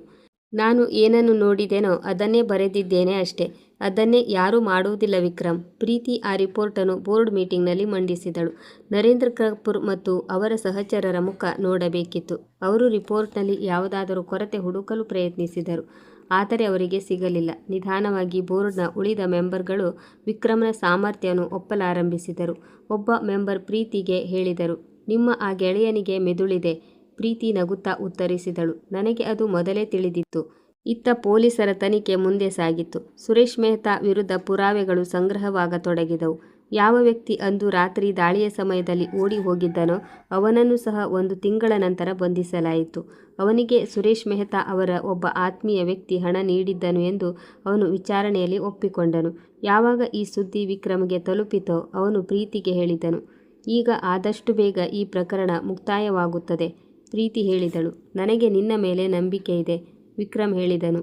ನಾನು ಏನನ್ನು ನೋಡಿದೆನೋ ಅದನ್ನೇ ಬರೆದಿದ್ದೇನೆ ಅಷ್ಟೇ. ಅದನ್ನೇ ಯಾರೂ ಮಾಡುವುದಿಲ್ಲ ವಿಕ್ರಮ್. ಪ್ರೀತಿ ಆ ರಿಪೋರ್ಟನ್ನು ಬೋರ್ಡ್ ಮೀಟಿಂಗ್ನಲ್ಲಿ ಮಂಡಿಸಿದಳು. ನರೇಂದ್ರ ಕಪೂರ್ ಮತ್ತು ಅವರ ಸಹಚರರ ಮುಖ ನೋಡಬೇಕಿತ್ತು. ಅವರು ರಿಪೋರ್ಟ್ನಲ್ಲಿ ಯಾವುದಾದರೂ ಕೊರತೆ ಹುಡುಕಲು ಪ್ರಯತ್ನಿಸಿದರು, ಆದರೆ ಅವರಿಗೆ ಸಿಗಲಿಲ್ಲ. ನಿಧಾನವಾಗಿ ಬೋರ್ಡ್ನ ಉಳಿದ ಮೆಂಬರ್ಗಳು ವಿಕ್ರಮ್ನ ಸಾಮರ್ಥ್ಯವನ್ನು ಒಪ್ಪಲಾರಂಭಿಸಿದರು. ಒಬ್ಬ ಮೆಂಬರ್ ಪ್ರೀತಿಗೆ ಹೇಳಿದರು, ನಿಮ್ಮ ಆ ಗೆಳೆಯನಿಗೆ ಮೆದುಳಿದೆ. ಪ್ರೀತಿ ನಗುತ್ತಾ ಉತ್ತರಿಸಿದಳು, ನನಗೆ ಅದು ಮೊದಲೇ ತಿಳಿದಿತ್ತು. ಇತ್ತ ಪೊಲೀಸರ ತನಿಖೆ ಮುಂದೆ ಸಾಗಿತು. ಸುರೇಶ್ ಮೆಹ್ತಾ ವಿರುದ್ಧ ಪುರಾವೆಗಳು ಸಂಗ್ರಹವಾಗತೊಡಗಿದವು. ಯಾವ ವ್ಯಕ್ತಿ ಅಂದು ರಾತ್ರಿ ದಾಳಿಯ ಸಮಯದಲ್ಲಿ ಓಡಿ ಹೋಗಿದ್ದನೋ ಅವನನ್ನು ಸಹ 1 ತಿಂಗಳ ನಂತರ ಬಂಧಿಸಲಾಯಿತು. ಅವನಿಗೆ ಸುರೇಶ್ ಮೆಹ್ತಾ ಅವರ ಒಬ್ಬ ಆತ್ಮೀಯ ವ್ಯಕ್ತಿ ಹಣ ನೀಡಿದ್ದನು ಎಂದು ಅವನು ವಿಚಾರಣೆಯಲ್ಲಿ ಒಪ್ಪಿಕೊಂಡನು. ಯಾವಾಗ ಈ ಸುದ್ದಿ ವಿಕ್ರಮ್ಗೆ ತಲುಪಿತೋ ಅವನು ಪ್ರೀತಿಗೆ ಹೇಳಿದನು, ಈಗ ಆದಷ್ಟು ಬೇಗ ಈ ಪ್ರಕರಣ ಮುಕ್ತಾಯವಾಗುತ್ತದೆ. ಪ್ರೀತಿ ಹೇಳಿದಳು, ನನಗೆ ನಿನ್ನ ಮೇಲೆ ನಂಬಿಕೆ ಇದೆ. ವಿಕ್ರಮ್ ಹೇಳಿದನು,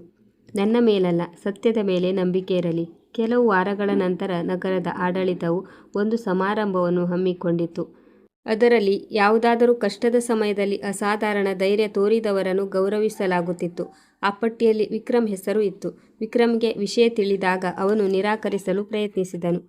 ನನ್ನ ಮೇಲಲ್ಲ, ಸತ್ಯದ ಮೇಲೆ ನಂಬಿಕೆ ಇರಲಿ. ಕೆಲವು ವಾರಗಳ ನಂತರ ನಗರದ ಆಡಳಿತವು ಒಂದು ಸಮಾರಂಭವನ್ನು ಹಮ್ಮಿಕೊಂಡಿತು. ಅದರಲ್ಲಿ ಯಾವುದಾದರೂ ಕಷ್ಟದ ಸಮಯದಲ್ಲಿ ಅಸಾಧಾರಣ ಧೈರ್ಯ ತೋರಿದವರನ್ನು ಗೌರವಿಸಲಾಗುತ್ತಿತ್ತು. ಆ ಪಟ್ಟಿಯಲ್ಲಿ ವಿಕ್ರಮ್ ಹೆಸರು ಇತ್ತು. ವಿಕ್ರಮ್ಗೆ ವಿಷಯ ತಿಳಿದಾಗ ಅವನು ನಿರಾಕರಿಸಲು ಪ್ರಯತ್ನಿಸಿದನು.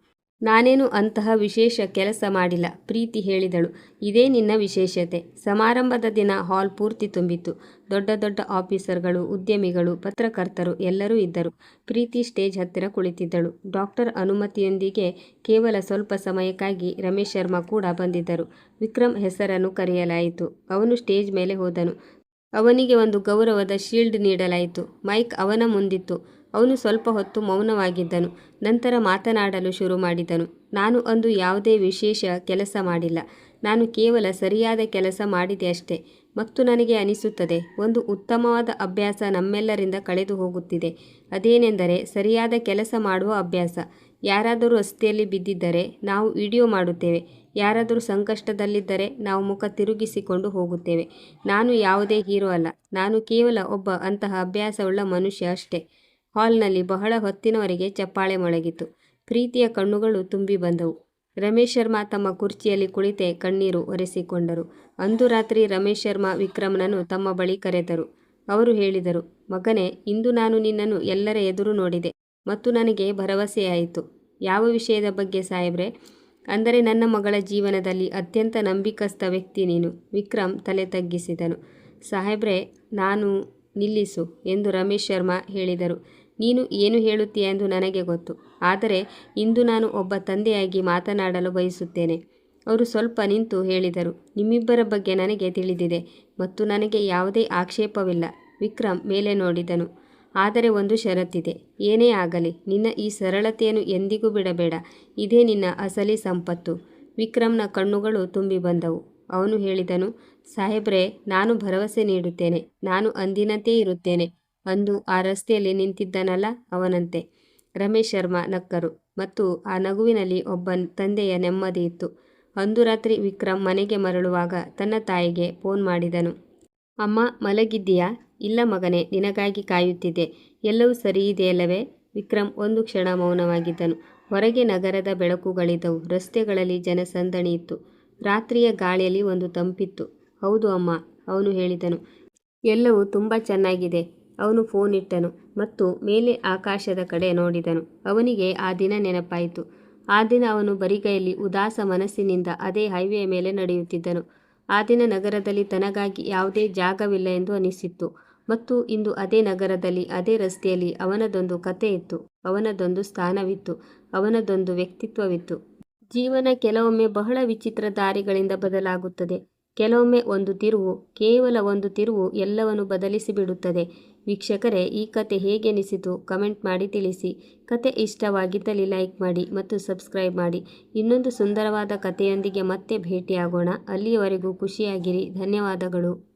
ನಾನೇನು ಅಂತಹ ವಿಶೇಷ ಕೆಲಸ ಮಾಡಿಲ್ಲ, ಪ್ರೀತಿ ಹೇಳಿದಳು. ಇದೇ ನಿನ್ನ ವಿಶೇಷತೆ. ಸಮಾರಂಭದ ದಿನ ಹಾಲ್ ಪೂರ್ತಿ ತುಂಬಿತ್ತು. ದೊಡ್ಡ ದೊಡ್ಡ ಆಫೀಸರ್ಗಳು, ಉದ್ಯಮಿಗಳು, ಪತ್ರಕರ್ತರು ಎಲ್ಲರೂ ಇದ್ದರು. ಪ್ರೀತಿ ಸ್ಟೇಜ್ ಹತ್ತಿರ ಕುಳಿತಿದ್ದಳು. ಡಾಕ್ಟರ್ ಅನುಮತಿಯೊಂದಿಗೆ ಕೇವಲ ಸ್ವಲ್ಪ ಸಮಯಕ್ಕಾಗಿ ರಮೇಶ್ ಶರ್ಮಾ ಕೂಡ ಬಂದಿದ್ದರು. ವಿಕ್ರಮ್ ಹೆಸರನ್ನು ಕರೆಯಲಾಯಿತು. ಅವನು ಸ್ಟೇಜ್ ಮೇಲೆ ಹೋದನು. ಅವನಿಗೆ ಒಂದು ಗೌರವದ ಶೀಲ್ಡ್ ನೀಡಲಾಯಿತು. ಮೈಕ್ ಅವನ ಮುಂದಿತ್ತು. ಅವನು ಸ್ವಲ್ಪ ಹೊತ್ತು ಮೌನವಾಗಿದ್ದನು. ನಂತರ ಮಾತನಾಡಲು ಶುರು ಮಾಡಿದನು. ನಾನು ಅಂದು ಯಾವುದೇ ವಿಶೇಷ ಕೆಲಸ ಮಾಡಿಲ್ಲ. ನಾನು ಕೇವಲ ಸರಿಯಾದ ಕೆಲಸ ಮಾಡಿದೆ ಅಷ್ಟೇ. ಮತ್ತು ನನಗೆ ಅನಿಸುತ್ತದೆ ಒಂದು ಉತ್ತಮವಾದ ಅಭ್ಯಾಸ ನಮ್ಮೆಲ್ಲರಿಂದ ಕಳೆದು ಹೋಗುತ್ತಿದೆ. ಅದೇನೆಂದರೆ ಸರಿಯಾದ ಕೆಲಸ ಮಾಡುವ ಅಭ್ಯಾಸ. ಯಾರಾದರೂ ರಸ್ತೆಯಲ್ಲಿ ಬಿದ್ದಿದ್ದರೆ ನಾವು ವಿಡಿಯೋ ಮಾಡುತ್ತೇವೆ. ಯಾರಾದರೂ ಸಂಕಷ್ಟದಲ್ಲಿದ್ದರೆ ನಾವು ಮುಖ ತಿರುಗಿಸಿಕೊಂಡು ಹೋಗುತ್ತೇವೆ. ನಾನು ಯಾವುದೇ ಹೀರೋ ಅಲ್ಲ. ನಾನು ಕೇವಲ ಒಬ್ಬ ಅಂತಹ ಅಭ್ಯಾಸವುಳ್ಳ ಮನುಷ್ಯ ಅಷ್ಟೇ. ಹಾಲ್ನಲ್ಲಿ ಬಹಳ ಹೊತ್ತಿನವರೆಗೆ ಚಪ್ಪಾಳೆ ಮೊಳಗಿತು. ಪ್ರೀತಿಯ ಕಣ್ಣುಗಳು ತುಂಬಿ ಬಂದವು. ರಮೇಶ್ ಶರ್ಮಾ ತಮ್ಮ ಕುರ್ಚಿಯಲ್ಲಿ ಕುಳಿತೇ ಕಣ್ಣೀರು ಒರೆಸಿಕೊಂಡರು. ಅಂದು ರಾತ್ರಿ ರಮೇಶ್ ಶರ್ಮಾ ವಿಕ್ರಮ್ನನ್ನು ತಮ್ಮ ಬಳಿ ಕರೆದರು. ಅವರು ಹೇಳಿದರು, ಮಗನೇ, ಇಂದು ನಾನು ನಿನ್ನನ್ನು ಎಲ್ಲರ ಎದುರು ನೋಡಿದೆ ಮತ್ತು ನನಗೆ ಭರವಸೆಯಾಯಿತು. ಯಾವ ವಿಷಯದ ಬಗ್ಗೆ ಸಾಹೇಬ್ರೆ? ಅಂದರೆ ನನ್ನ ಮಗಳ ಜೀವನದಲ್ಲಿ ಅತ್ಯಂತ ನಂಬಿಕಸ್ಥ ವ್ಯಕ್ತಿ ನೀನು. ವಿಕ್ರಮ್ ತಲೆ ತಗ್ಗಿಸಿದನು. ಸಾಹೇಬ್ರೆ, ನಾನು ನಿಲ್ಲಿಸು ಎಂದು ರಮೇಶ್ ಶರ್ಮಾ ಹೇಳಿದರು. ನೀನು ಏನು ಹೇಳುತ್ತೀಯ ಎಂದು ನನಗೆ ಗೊತ್ತು. ಆದರೆ ಇಂದು ನಾನು ಒಬ್ಬ ತಂದೆಯಾಗಿ ಮಾತನಾಡಲು ಬಯಸುತ್ತೇನೆ. ಅವರು ಸ್ವಲ್ಪ ನಿಂತು ಹೇಳಿದರು, ನಿಮ್ಮಿಬ್ಬರ ಬಗ್ಗೆ ನನಗೆ ತಿಳಿದಿದೆ ಮತ್ತು ನನಗೆ ಯಾವುದೇ ಆಕ್ಷೇಪವಿಲ್ಲ. ವಿಕ್ರಮ್ ಮೇಲೆ ನೋಡಿದನು. ಆದರೆ ಒಂದು ಷರತ್ತಿದೆ. ಏನೇ ಆಗಲಿ ನಿನ್ನ ಈ ಸರಳತೆಯನ್ನು ಎಂದಿಗೂ ಬಿಡಬೇಡ. ಇದೇ ನಿನ್ನ ಅಸಲಿ ಸಂಪತ್ತು. ವಿಕ್ರಮ್ನ ಕಣ್ಣುಗಳು ತುಂಬಿ ಬಂದವು. ಅವನು ಹೇಳಿದನು, ಸಾಹೇಬ್ರೆ, ನಾನು ಭರವಸೆ ನೀಡುತ್ತೇನೆ. ನಾನು ಅಂದಿನಂತೆ ಇರುತ್ತೇನೆ. ಅಂದು ಆ ರಸ್ತೆಯಲ್ಲಿ ನಿಂತಿದ್ದನಲ್ಲ, ಅವನಂತೆ. ರಮೇಶ್ ಶರ್ಮಾ ನಕ್ಕರು ಮತ್ತು ಆ ನಗುವಿನಲ್ಲಿ ಒಬ್ಬ ತಂದೆಯ ನೆಮ್ಮದಿ ಇತ್ತು. ಅಂದು ರಾತ್ರಿ ವಿಕ್ರಮ್ ಮನೆಗೆ ಮರಳುವಾಗ ತನ್ನ ತಾಯಿಗೆ ಫೋನ್ ಮಾಡಿದನು. ಅಮ್ಮ, ಮಲಗಿದ್ದೀಯಾ? ಇಲ್ಲ ಮಗನೇ, ನಿನಗಾಗಿ ಕಾಯುತ್ತಿದ್ದೆ. ಎಲ್ಲವೂ ಸರಿಯಿದೆಯಲ್ಲವೇ? ವಿಕ್ರಮ್ ಒಂದು ಕ್ಷಣ ಮೌನವಾಗಿದ್ದನು. ಹೊರಗೆ ನಗರದ ಬೆಳಕುಗಳಿದ್ದವು. ರಸ್ತೆಗಳಲ್ಲಿ ಜನಸಂದಣಿ ಇತ್ತು. ರಾತ್ರಿಯ ಗಾಳಿಯಲ್ಲಿ ಒಂದು ತಂಪಿತ್ತು. ಹೌದು ಅಮ್ಮ, ಅವನು ಹೇಳಿದನು. ಎಲ್ಲವೂ ತುಂಬ ಚೆನ್ನಾಗಿದೆ. ಅವನು ಫೋನ್ ಇಟ್ಟನು ಮತ್ತು ಮೇಲೆ ಆಕಾಶದ ಕಡೆ ನೋಡಿದನು. ಅವನಿಗೆ ಆ ದಿನ ನೆನಪಾಯಿತು. ಆ ದಿನ ಅವನು ಬರಿಗೈಯಲ್ಲಿ ಉದಾಸ ಮನಸ್ಸಿನಿಂದ ಅದೇ ಹೈವೇಯ ಮೇಲೆ ನಡೆಯುತ್ತಿದ್ದನು. ಆ ದಿನ ನಗರದಲ್ಲಿ ತನಗಾಗಿ ಯಾವುದೇ ಜಾಗವಿಲ್ಲ ಎಂದು ಅನಿಸಿತ್ತು. ಮತ್ತು ಇಂದು ಅದೇ ನಗರದಲ್ಲಿ, ಅದೇ ರಸ್ತೆಯಲ್ಲಿ ಅವನದೊಂದು ಕತೆ ಇತ್ತು. ಅವನದೊಂದು ಸ್ಥಾನವಿತ್ತು. ಅವನದೊಂದು ವ್ಯಕ್ತಿತ್ವವಿತ್ತು. ಜೀವನ ಕೆಲವೊಮ್ಮೆ ಬಹಳ ವಿಚಿತ್ರ ದಾರಿಗಳಿಂದ ಬದಲಾಗುತ್ತದೆ. ಕೆಲವೊಮ್ಮೆ ಒಂದು ತಿರುವು, ಕೇವಲ ಒಂದು ತಿರುವು ಎಲ್ಲವನ್ನು ಬದಲಿಸಿಬಿಡುತ್ತದೆ. ವೀಕ್ಷಕರೇ, ಈ ಕತೆ ಹೇಗೆನಿಸಿತು ಕಮೆಂಟ್ ಮಾಡಿ ತಿಳಿಸಿ. ಕತೆ ಇಷ್ಟವಾಗಿದ್ದಲ್ಲಿ ಲೈಕ್ ಮಾಡಿ ಮತ್ತು ಸಬ್ಸ್ಕ್ರೈಬ್ ಮಾಡಿ. ಇನ್ನೊಂದು ಸುಂದರವಾದ ಕಥೆಯೊಂದಿಗೆ ಮತ್ತೆ ಭೇಟಿಯಾಗೋಣ. ಅಲ್ಲಿಯವರೆಗೂ ಖುಷಿಯಾಗಿರಿ. ಧನ್ಯವಾದಗಳು.